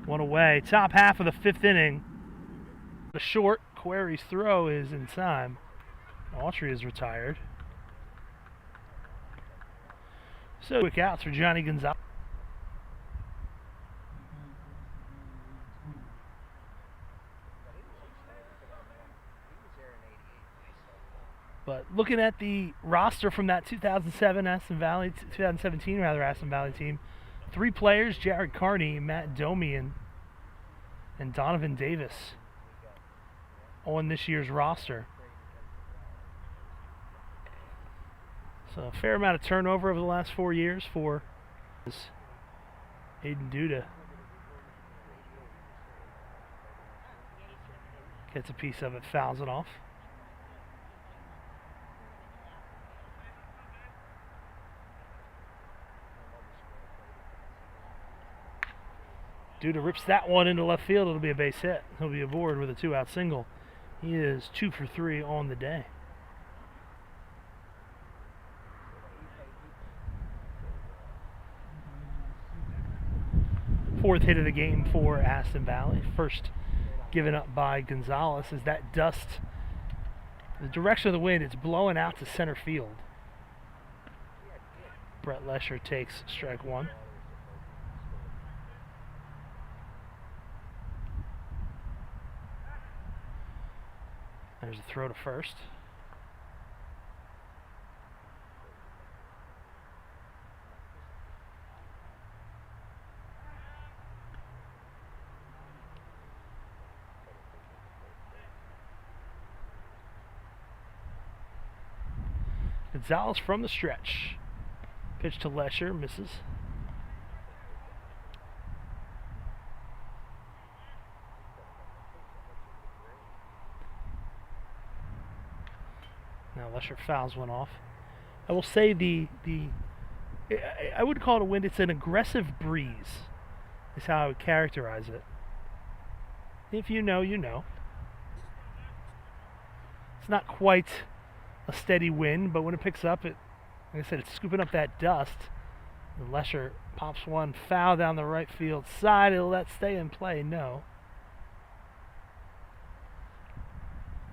One away. Top half of the fifth inning. The short Query's throw is in time. Autry is retired. So quick outs for Johnny Gonzalez. But looking at the roster from that 2017 Aston Valley team, 3 players: Jared Carney, Matt Domian, and Donovan Davis on this year's roster. So a fair amount of turnover over the last 4 years for Aiden Duda. Gets a piece of it, fouls it off. Duda rips that one into left field. It'll be a base hit. He'll be aboard with a 2-out single. He is 2 for 3 on the day. Fourth hit of the game for Aston Valley. First given up by Gonzalez. As that dust, the direction of the wind, it's blowing out to center field. Brett Lesher takes strike 1. There's a throw to first. Gonzalez from the stretch. Pitch to Lesher, misses. Now Lesher fouls one off. I will say I would call it a wind. It's an aggressive breeze, is how I would characterize it. If you know, you know. It's not quite a steady wind, but when it picks up, like I said, it's scooping up that dust. And Lesher pops one foul down the right field side. Will that stay in play? No.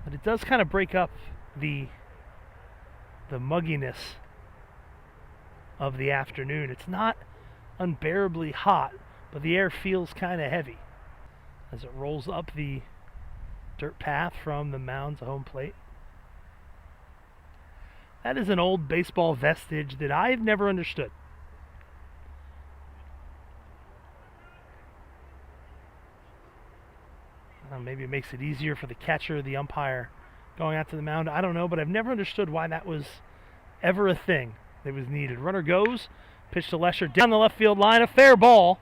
But it does kind of break up the mugginess of the afternoon. It's not unbearably hot, but the air feels kind of heavy as it rolls up the dirt path from the mound to home plate. That is an old baseball vestige that I've never understood. Maybe it makes it easier for the catcher, the umpire going out to the mound. I don't know, but I've never understood why that was ever a thing that was needed. Runner goes, pitch to Lesher down the left field line, a fair ball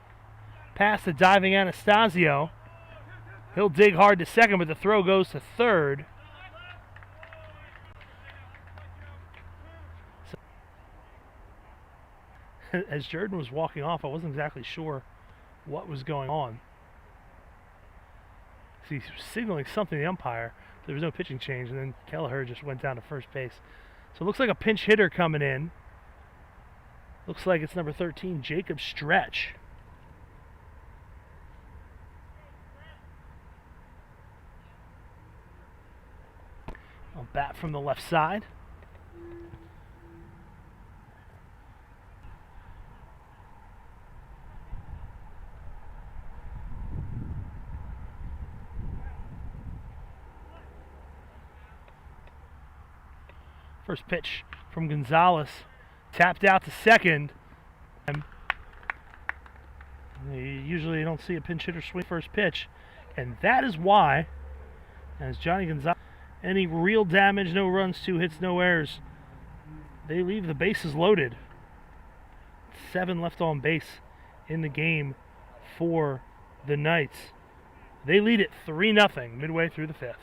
past the diving Anastasio. He'll dig hard to second, but the throw goes to third. As Jordan was walking off, I wasn't exactly sure what was going on. So he's signaling something to the umpire. There was no pitching change, and then Kelleher just went down to first base. So it looks like a pinch hitter coming in. Looks like it's number 13, Jacob Stretch. A bat from the left side. First pitch from Gonzalez, tapped out to second. You usually don't see a pinch hitter swing first pitch, and that is why, as Johnny Gonzalez, any real damage, no runs, 2 hits, no errors, they leave the bases loaded. 7 left on base in the game for the Knights. They lead it 3-0 midway through the 5th.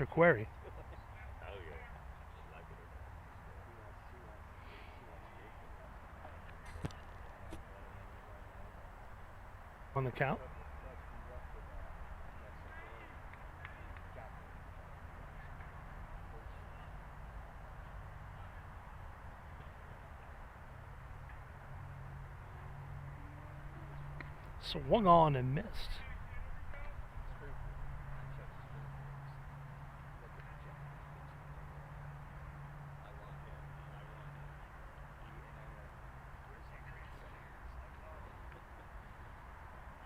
Or Query. On the count. Swung on and missed.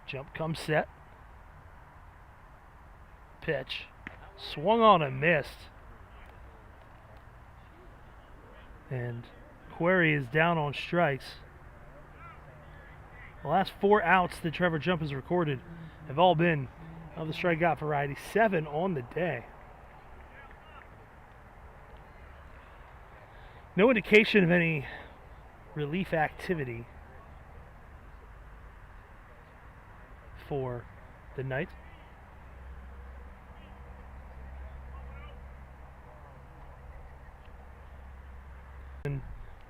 Jump comes set. Pitch. Swung on and missed. And Query is down on strikes. The last 4 outs that Trevor Jump has recorded have all been of the strikeout variety. 7 on the day. No indication of any relief activity for the Knights. And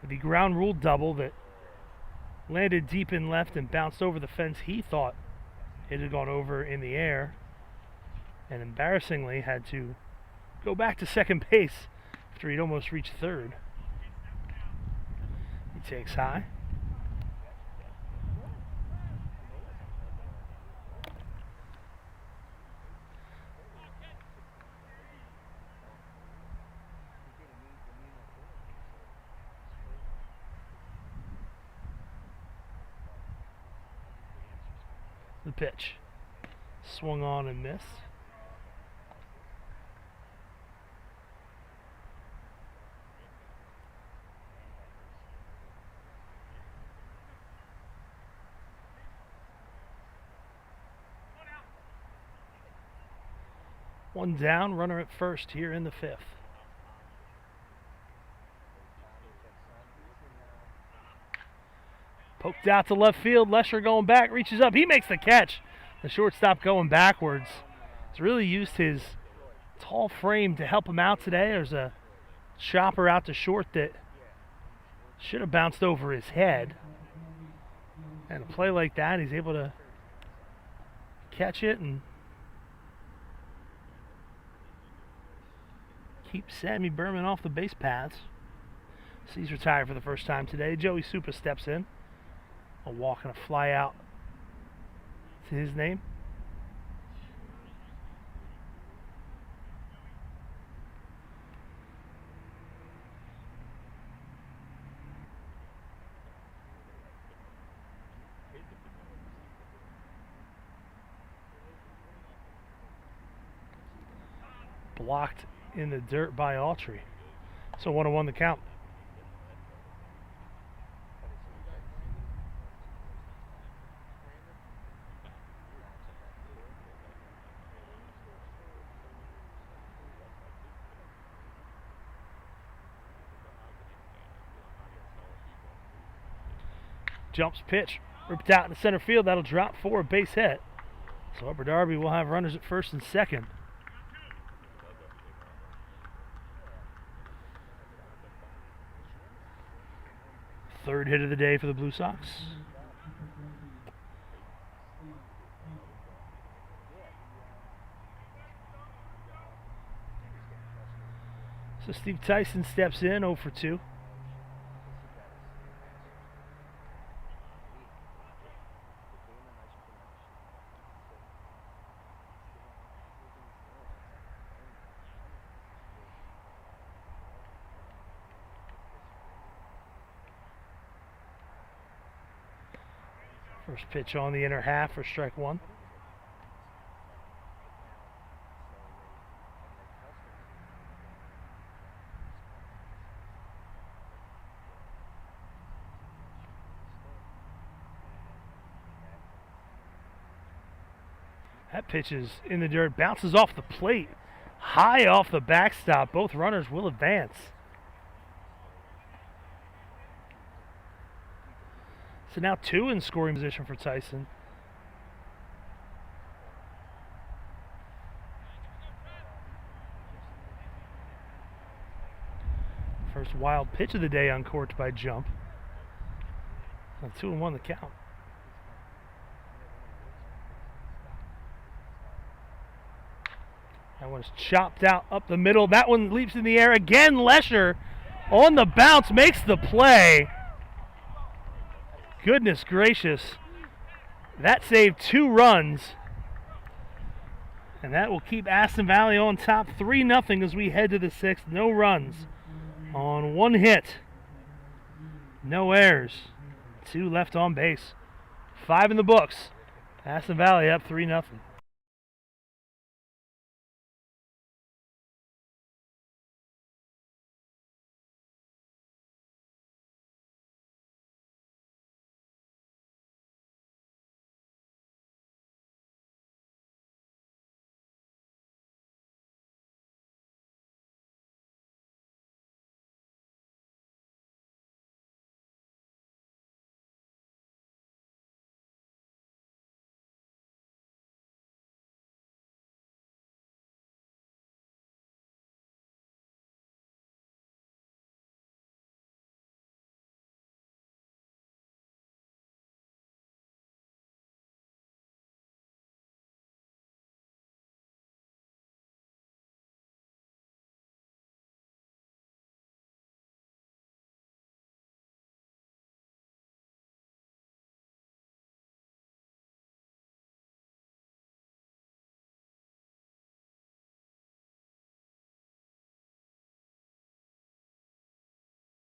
the ground rule double that landed deep in left and bounced over the fence, he thought it had gone over in the air, and embarrassingly had to go back to second base after he'd almost reached third. He takes high. The pitch. Swung on and missed. One down, runner at first here in the 5th. Poked out to left field. Lesher going back, reaches up. He makes the catch. The shortstop going backwards. He's really used his tall frame to help him out today. There's a chopper out to short that should have bounced over his head. And a play like that, he's able to catch it and keep Sammy Berman off the base paths. He's retired for the first time today. Joey Supa steps in. A walk and a fly out to his name. Blocked in the dirt by Autry. So 1-1 the count. Jumps pitch, ripped out in the center field. That'll drop for a base hit. So Upper Darby will have runners at first and second. Third hit of the day for the Blue Sox. So Steve Tyson steps in, 0 for 2. First pitch on the inner half for strike 1. That pitch is in the dirt, bounces off the plate, high off the backstop. Both runners will advance. So now 2 in scoring position for Tyson. First wild pitch of the day uncorked by Jump. 2-1 the count. That one's chopped out up the middle. That one leaps in the air again. Lesher on the bounce makes the play. Goodness gracious. That saved 2 runs. And that will keep Aston Valley on top 3-0 as we head to the 6th. No runs on 1 hit. No errors. 2 left on base. 5 in the books. Aston Valley up 3-0.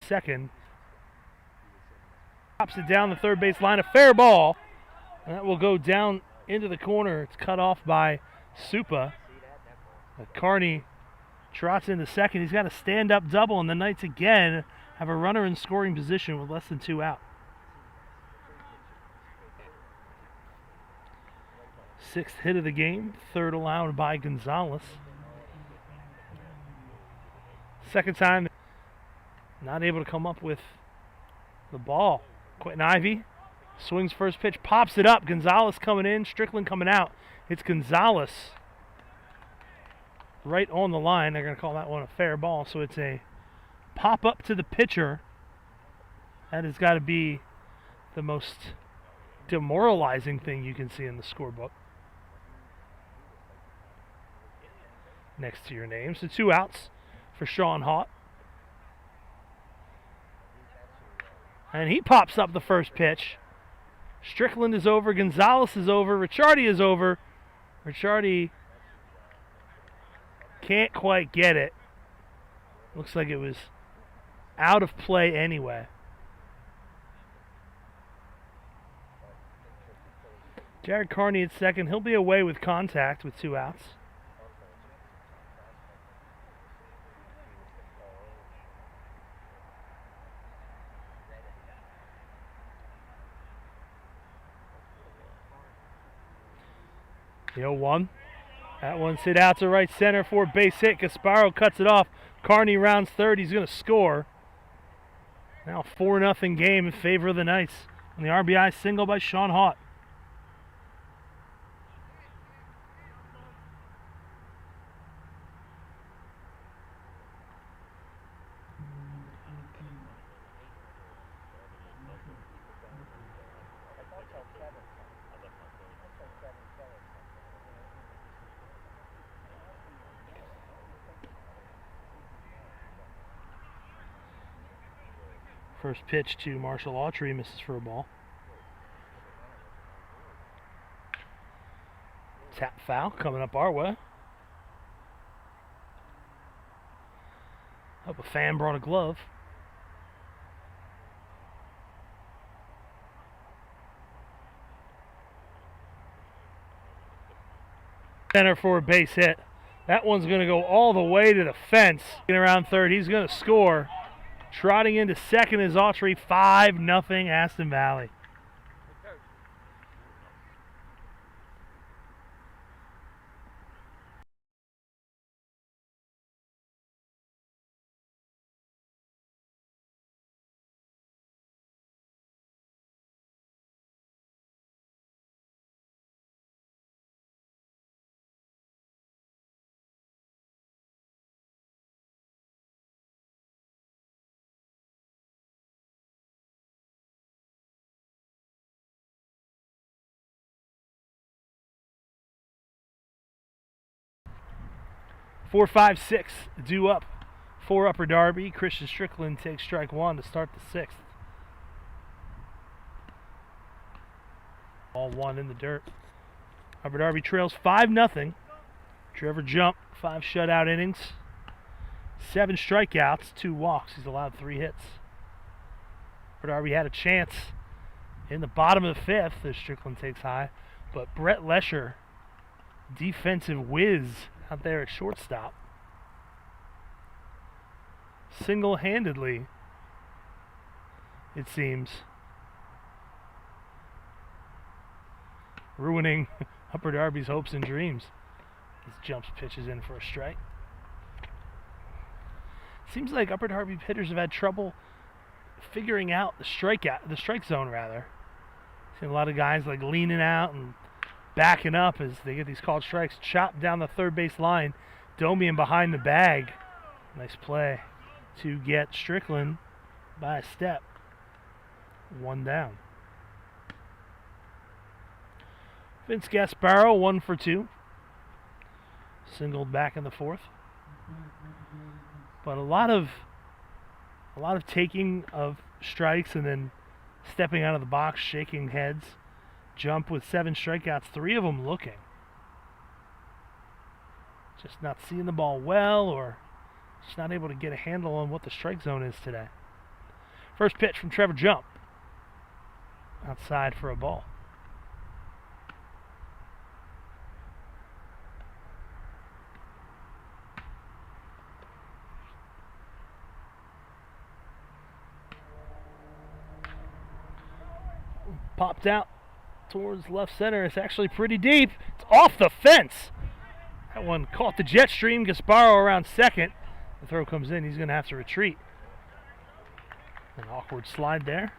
Second. Pops it down the third base line. A fair ball. And that will go down into the corner. It's cut off by Supa. Carney trots into second. He's got a stand-up double, and the Knights again have a runner in scoring position with less than 2 out. 6th hit of the game. 3rd allowed by Gonzalez. Second time not able to come up with the ball. Quentin Ivey swings first pitch, pops it up. Gonzalez coming in, Strickland coming out. It's Gonzalez right on the line. They're going to call that one a fair ball, so it's a pop up to the pitcher. That has got to be the most demoralizing thing you can see in the scorebook. Next to your name. So 2 outs for Sean Haught. And he pops up the first pitch. Strickland is over. Gonzalez is over. Ricciardi is over. Ricciardi can't quite get it. Looks like it was out of play anyway. Jared Carney at second. He'll be away with contact with 2 outs. The 0-1. That one's hit out to right center for base hit. Gasparo cuts it off. Carney rounds third. He's going to score. Now 4-0 game in favor of the Knights. On the RBI single by Sean Haught. First pitch to Marshall Autry, misses for a ball. Tap foul coming up our way. Hope a fan brought a glove. Center for a base hit. That one's going to go all the way to the fence. Around third, he's going to score. Trotting into second is Autry. 5-0 Aston Valley. 4, 5, 6 due up for Upper Darby. Christian Strickland takes strike one to start the sixth. All one in the dirt. Upper Darby trails 5-0. Trevor Jump, 5 shutout innings, 7 strikeouts, 2 walks. He's allowed 3 hits. Upper Darby had a chance in the bottom of the fifth as Strickland takes high, but Brett Lesher, defensive whiz out there at shortstop, single-handedly, it seems, ruining Upper Darby's hopes and dreams. This Jumps pitches in for a strike. Seems like Upper Darby hitters have had trouble figuring out the strike zone rather. Seen a lot of guys like leaning out and backing up as they get these called strikes. Chopped down the third base line. Domian behind the bag. Nice play to get Strickland by a step. 1 down. Vince Gasparo, 1 for 2. Singled back in the fourth. But a lot of taking of strikes and then stepping out of the box, shaking heads. Jump with 7 strikeouts, 3 of them looking. Just not seeing the ball well, or just not able to get a handle on what the strike zone is today. First pitch from Trevor Jump. Outside for a ball. Popped out towards left center. It's actually pretty deep. It's off the fence. That one caught the jet stream. Gasparo around second. The throw comes in. He's going to have to retreat. An awkward slide there.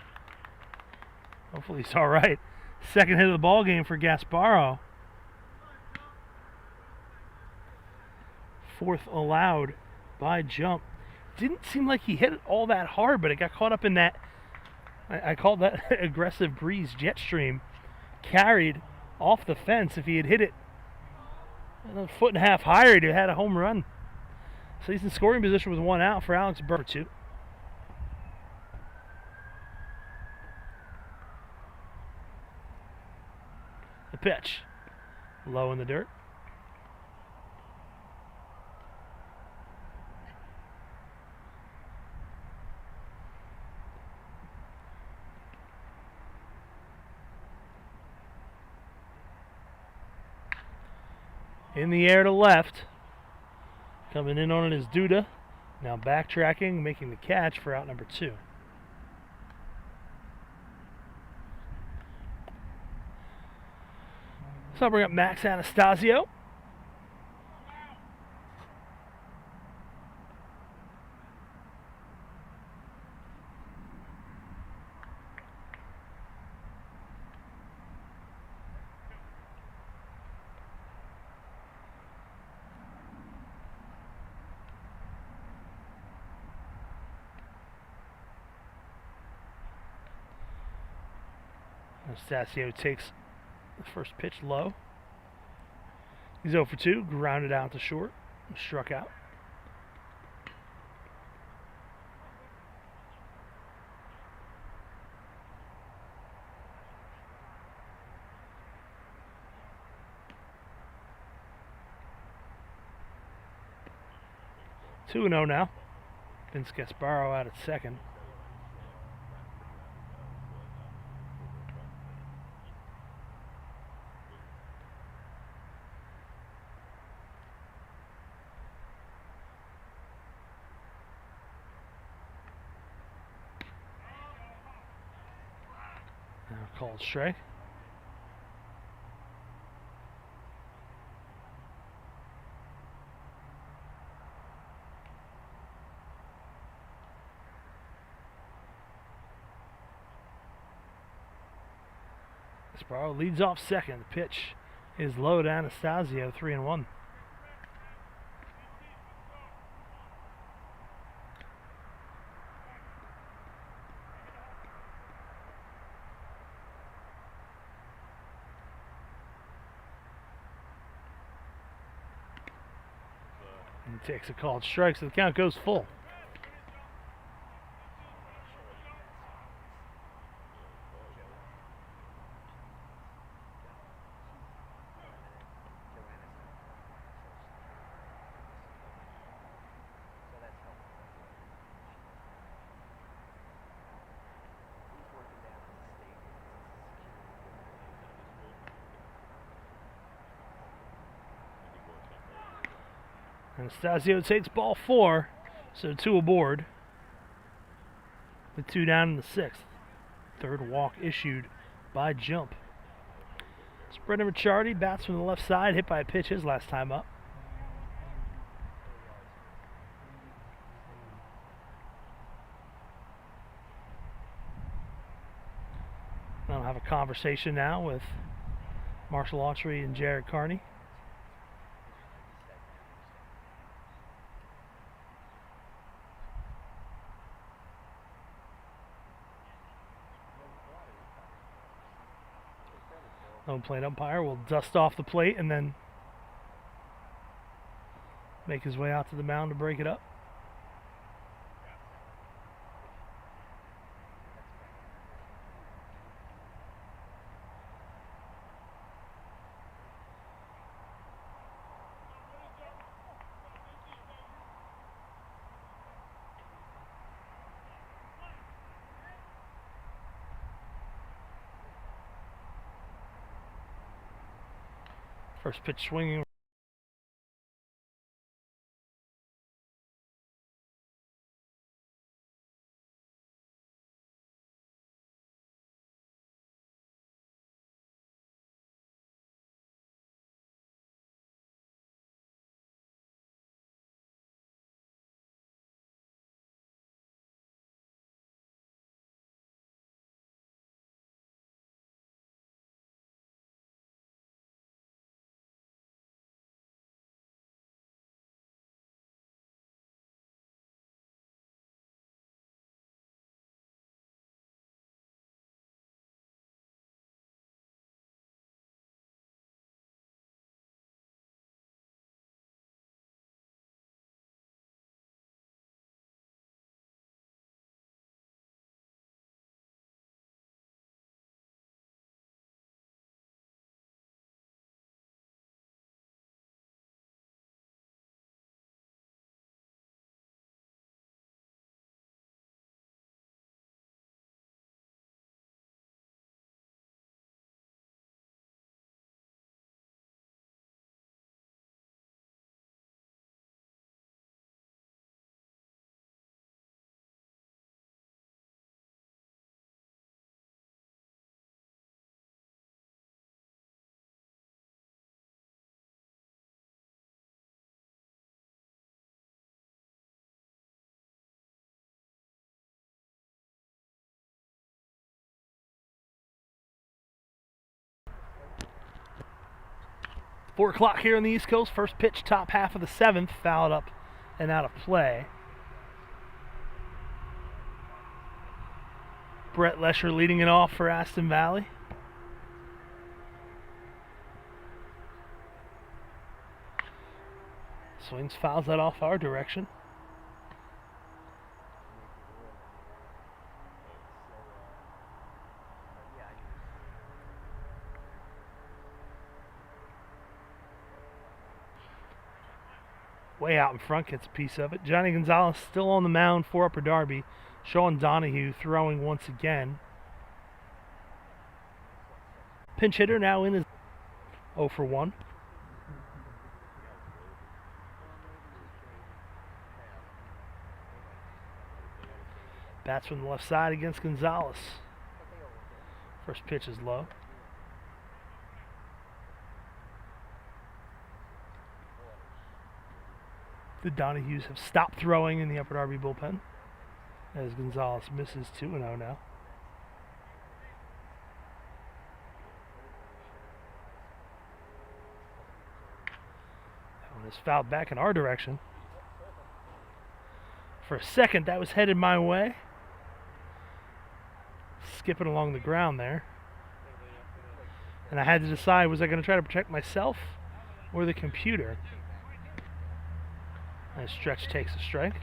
Hopefully he's all right. Second hit of the ball game for Gasparo. Fourth allowed by Jump. Didn't seem like he hit it all that hard, but it got caught up in that, I call that aggressive breeze jet stream. Carried off the fence. If he had hit it a foot and a half higher, he'd have had a home run. So he's in scoring position with 1 out for Alex Burr. 2. The pitch. Low in the dirt. In the air to left. Coming in on it is Duda. Now backtracking, making the catch for out number 2. So I'll bring up Max Anastasio. Anastasio takes the first pitch low. He's 0 for 2, grounded out to short, struck out. Two 2-0 now. Vince Gasparo out at second. Called strike. Sparrow leads off second. The pitch is low to Anastasio, 3-1. And takes a called strike, so the count goes full. Anastasio takes ball 4, so 2 aboard. With 2 down in the 6th. Third walk issued by Jump. Brendan Ricciardi bats from the left side, hit by a pitch his last time up. I'll have a conversation now with Marshall Autry and Jared Carney. Home plate umpire will dust off the plate and then make his way out to the mound to break it up. First pitch swinging. Four o'clock here on the East Coast. First pitch, top half of the 7th, fouled up and out of play. Brett Lesher leading it off for Aston Valley. Swings, fouls that off our direction. Way out in front, gets a piece of it. Johnny Gonzalez still on the mound for Upper Darby. Sean Donahue throwing once again. Pinch hitter now in his 0 for 1. Bats from the left side against Gonzalez. First pitch is low. The Donahues have stopped throwing in the Upper Darby bullpen as Gonzalez misses 2-0 now. That one is fouled back in our direction. For a second, that was headed my way. Skipping along the ground there. And I had to decide, was I going to try to protect myself or the computer? Nice stretch takes a strike.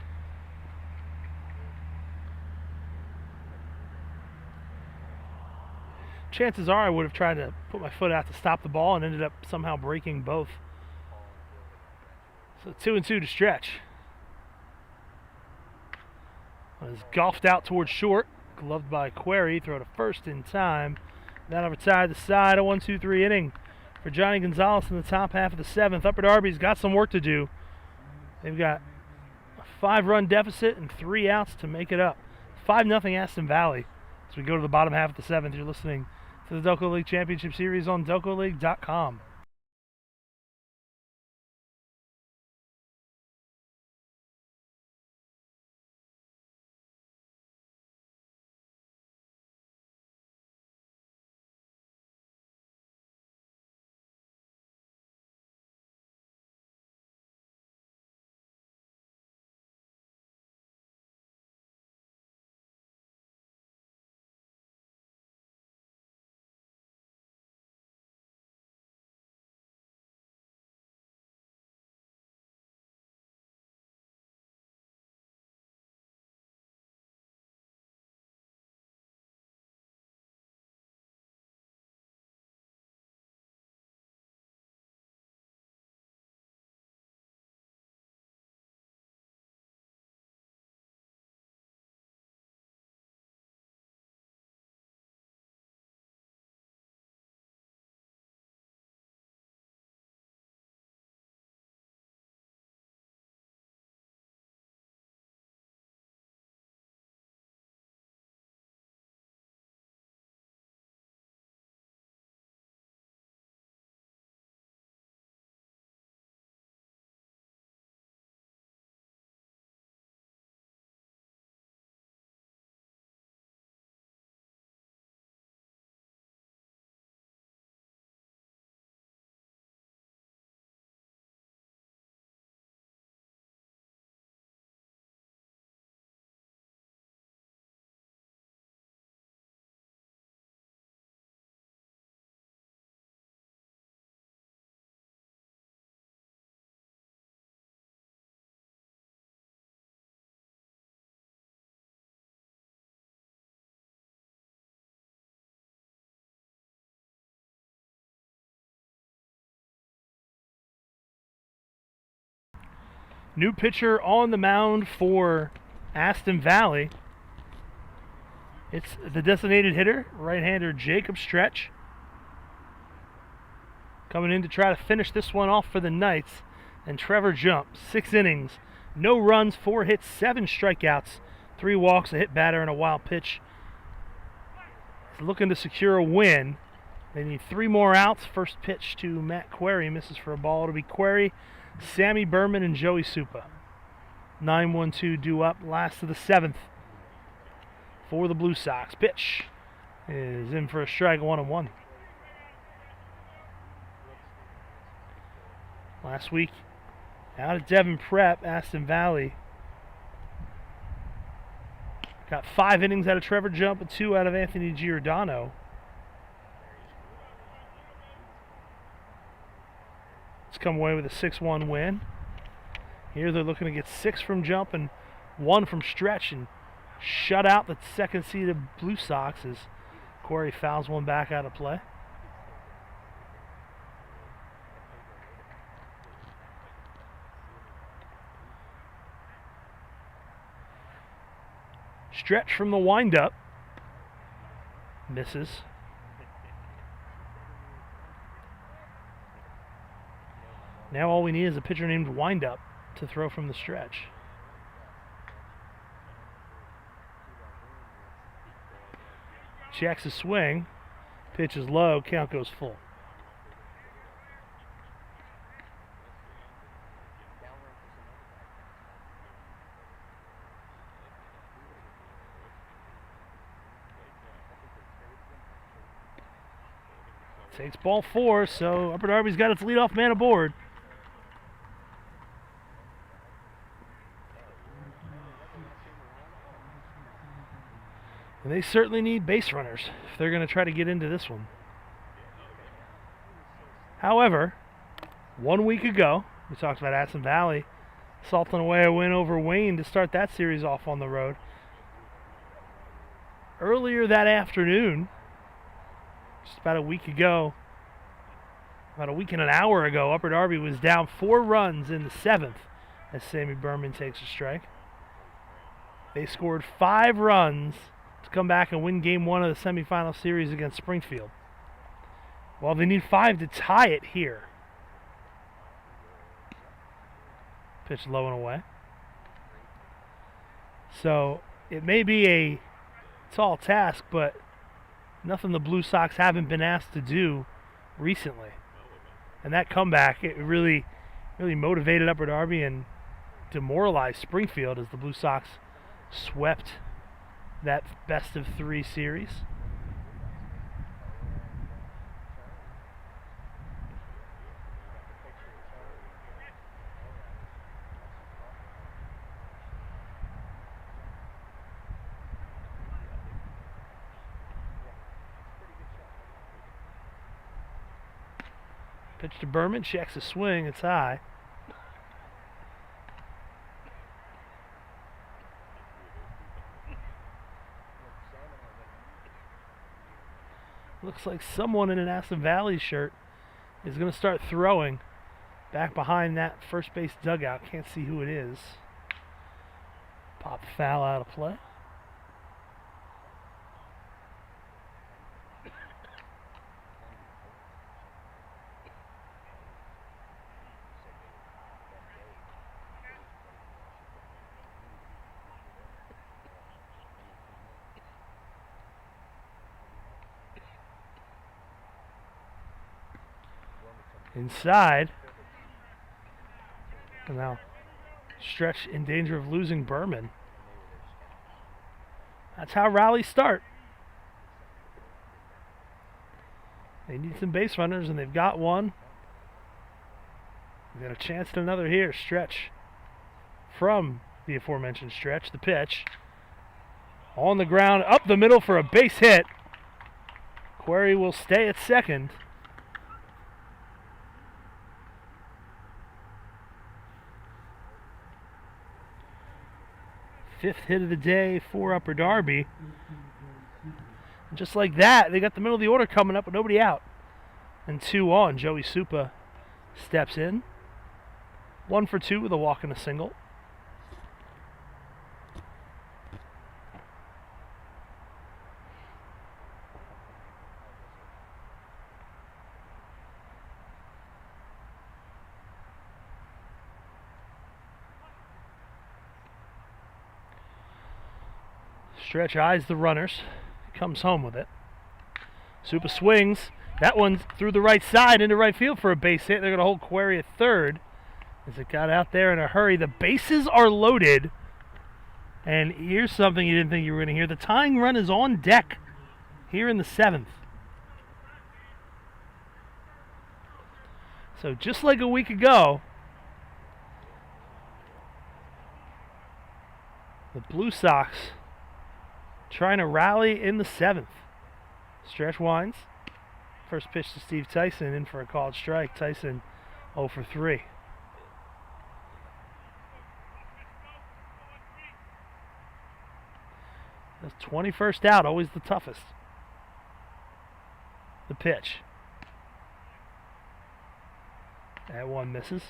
Chances are I would have tried to put my foot out to stop the ball and ended up somehow breaking both. So 2-2 to Stretch. Was golfed out towards short, gloved by Query, throw to first in time. Down over side to side, a 1-2-3 inning for Johnny Gonzalez in the top half of the 7th. Upper Darby's got some work to do. They've got a 5-run deficit and 3 outs to make it up. 5-0 Aston Valley. As we go to the bottom half of the 7th, you're listening to the Delco League Championship Series on DelcoLeague.com. New pitcher on the mound for Aston Valley. It's the designated hitter, right-hander Jacob Stretch. Coming in to try to finish this one off for the Knights. And Trevor Jump, 6 innings, no runs, 4 hits, 7 strikeouts, 3 walks, a hit batter, and a wild pitch. He's looking to secure a win. They need 3 more outs. First pitch to Matt Query, misses for a ball. It'll be Query, Sammy Berman, and Joey Supa. 9-1-2 due up, last of the 7th for the Blue Sox. Pitch is in for a strike, 1-1. Last week, out at Devon Prep, Aston Valley got 5 innings out of Trevor Jump and 2 out of Anthony Giordano. It's come away with a 6-1 win. Here they're looking to get 6 from Jump and 1 from Stretch and shut out the second seeded Blue Sox as Corey fouls one back out of play. Stretch from the windup. Misses. Now all we need is a pitcher named Windup to throw from the stretch. Checks a swing. Pitch is low. Count goes full. Takes ball 4, so Upper Darby's got its leadoff man aboard. And they certainly need base runners if they're going to try to get into this one. However, 1 week ago, we talked about Aston Valley salting away a win over Wayne to start that series off on the road. Earlier that afternoon, just about a week ago, about a week and an hour ago, Upper Darby was down 4 runs in the 7th as Sammy Berman takes a strike. They scored 5 runs to come back and win Game 1 of the semifinal series against Springfield. Well, they need 5 to tie it here. Pitch low and away. So it may be a tall task, but nothing the Blue Sox haven't been asked to do recently. And that comeback, it really motivated Upper Darby and demoralized Springfield as the Blue Sox swept that best-of-3 series. Pitch to Berman, checks a swing, it's high. Looks like someone in an Aston Valley shirt is going to start throwing back behind that first base dugout. Can't see who it is. Pop foul out of play. Inside. And now Stretch in danger of losing Berman. That's how rallies start. They need some base runners, and they've got one. They've got a chance at another here. Stretch from the aforementioned Stretch. The pitch. On the ground, up the middle for a base hit. Query will stay at second. Fifth hit of the day for Upper Darby. And just like that, they got the middle of the order coming up with nobody out. And 2 on. Joey Supa steps in. 1 for 2 with a walk and a single. Stretch eyes the runners. Comes home with it. Supa swings. That one's through the right side into right field for a base hit. They're going to hold Query at third as it got out there in a hurry. The bases are loaded. And here's something you didn't think you were going to hear. The tying run is on deck here in the 7th. So just like a week ago, the Blue Sox trying to rally in the 7th. Stretch winds. First pitch to Steve Tyson, in for a called strike. Tyson 0 for 3. That's 21st out, always the toughest. The pitch. That one misses.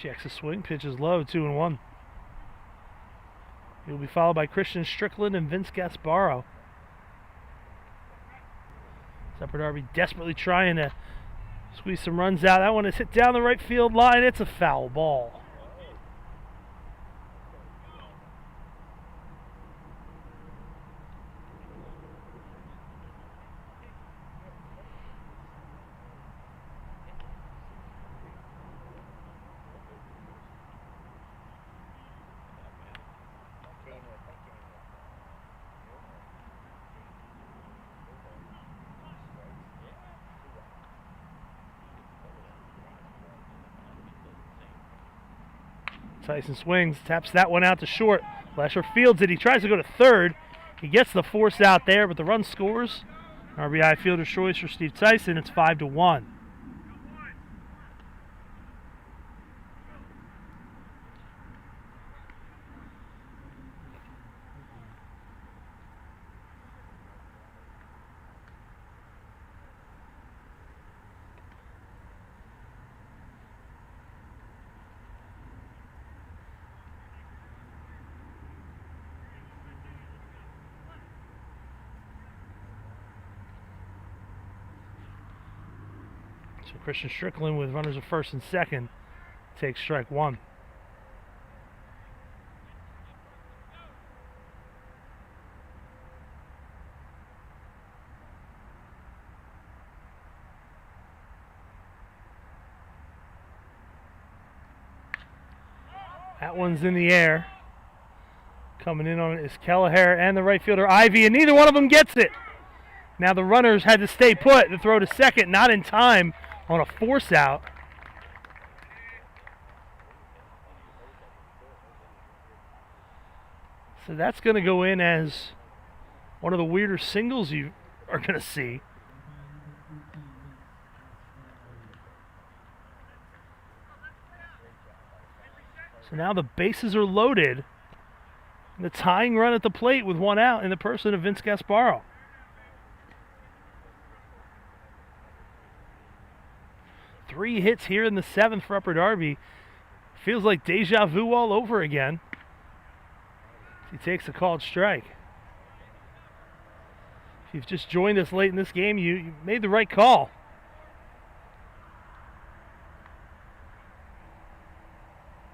Checks a swing, pitches low, 2-1. He'll be followed by Christian Strickland and Vince Gasparo. Upper Darby desperately trying to squeeze some runs out. That one is hit down the right field line. It's a foul ball. Tyson swings, taps that one out to short. Lesher fields it. He tries to go to third. He gets the force out there, but the run scores. RBI fielder's choice for Steve Tyson. It's 5-1. So Christian Strickland with runners at first and second takes strike one. That one's in the air. Coming in on it is Kelleher and the right fielder Ivy, and neither one of them gets it. Now the runners had to stay put to throw to second, not in time on a force out. So that's going to go in as one of the weirder singles you are going to see. So now the bases are loaded. And the tying run at the plate with one out in the person of Vince Gasparo. Three hits here in the seventh for Upper Darby. Feels like deja vu all over again. He takes a called strike. If you've just joined us late in this game, you made the right call.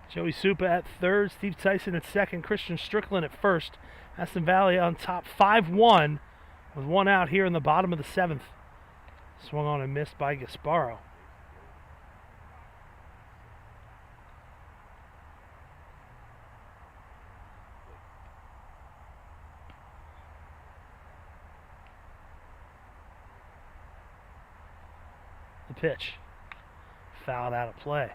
Joey Supa at third, Steve Tyson at second, Christian Strickland at first. Aston Valley on top 5-1 with one out here in the bottom of the seventh. Swung on and missed by Gasparo. The pitch. Fouled out of play.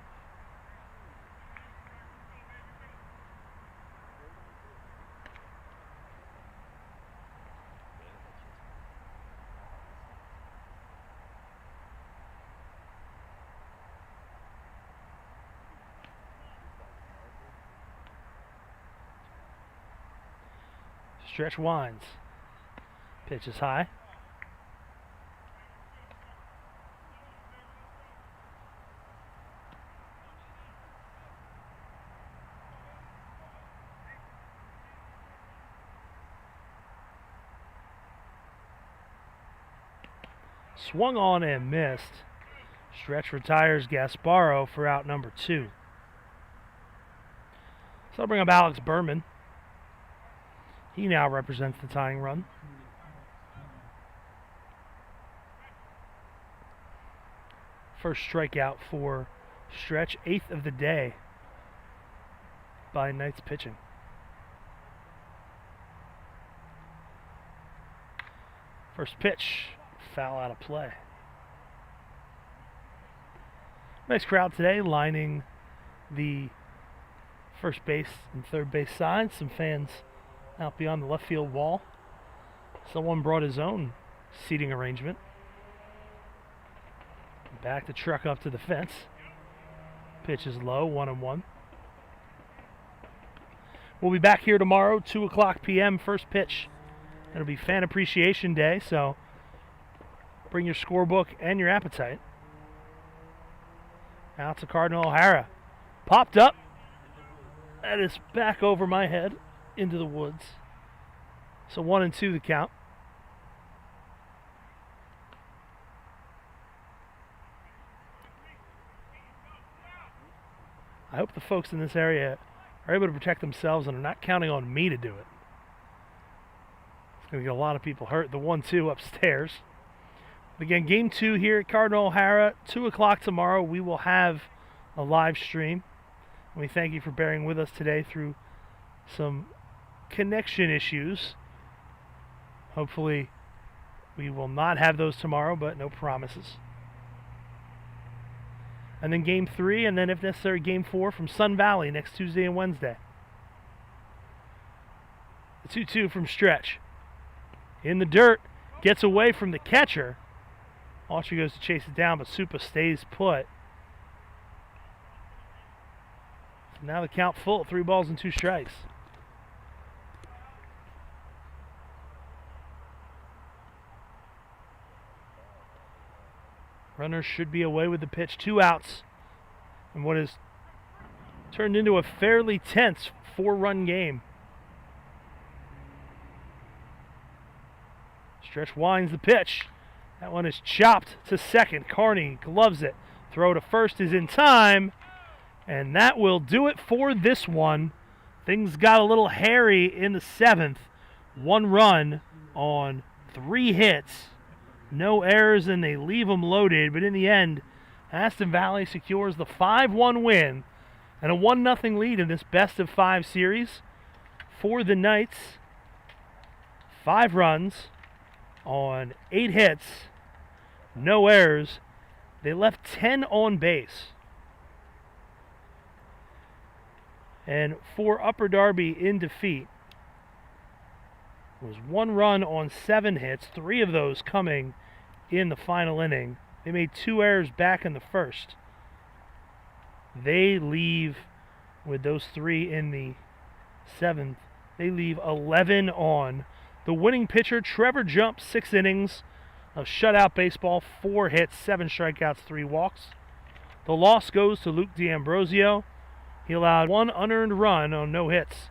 Stretch winds. Pitch is high. Swung on and missed. Stretch retires Gasparo for out number 2. So I'll bring up Alex Berman. He now represents the tying run. First strikeout for Stretch, 8th of the day by Knights pitching. First pitch, foul out of play. Nice crowd today lining the first base and third base sides. Some fans out beyond the left field wall. Someone brought his own seating arrangement. Back the truck up to the fence. Pitch is low, 1-1. We'll be back here tomorrow, 2 o'clock p.m. First pitch. It'll be Fan Appreciation Day, so bring your scorebook and your appetite. Out to Cardinal O'Hara. Popped up. That is back over my head into the woods. So 1-2 the count. I hope the folks in this area are able to protect themselves and are not counting on me to do it. It's going to get a lot of people hurt. The 1-2 upstairs. Again, game 2 here at Cardinal O'Hara, 2 o'clock tomorrow. We will have a live stream. And we thank you for bearing with us today through some connection issues. Hopefully we will not have those tomorrow, but no promises. And then game 3, and then if necessary game 4 from Sun Valley next Tuesday and Wednesday. The 2-2 from Stretch. In the dirt, gets away from the catcher. Autry goes to chase it down, but Supa stays put. So now the count full, 3 balls and 2 strikes. Runners should be away with the pitch. 2 outs. And what is turned into a fairly tense 4-run game. Stretch winds the pitch. That one is chopped to second. Carney gloves it. Throw to first is in time. And that will do it for this one. Things got a little hairy in the 7th. 1 run on 3 hits. No errors, and they leave them loaded. But in the end, Aston Valley secures the 5-1 win and a 1-0 lead in this best-of-5 series for the Knights. 5 runs on 8 hits, no errors. They left 10 on base. And for Upper Darby in defeat, was 1 run on 7 hits, 3 of those coming in the final inning. They made 2 errors back in the first. They leave, with those 3 in the 7th, they leave 11 on. The winning pitcher, Trevor Jump, 6 innings of shutout baseball, 4 hits, 7 strikeouts, 3 walks. The loss goes to Luke D'Ambrosio. He allowed 1 unearned run on no hits.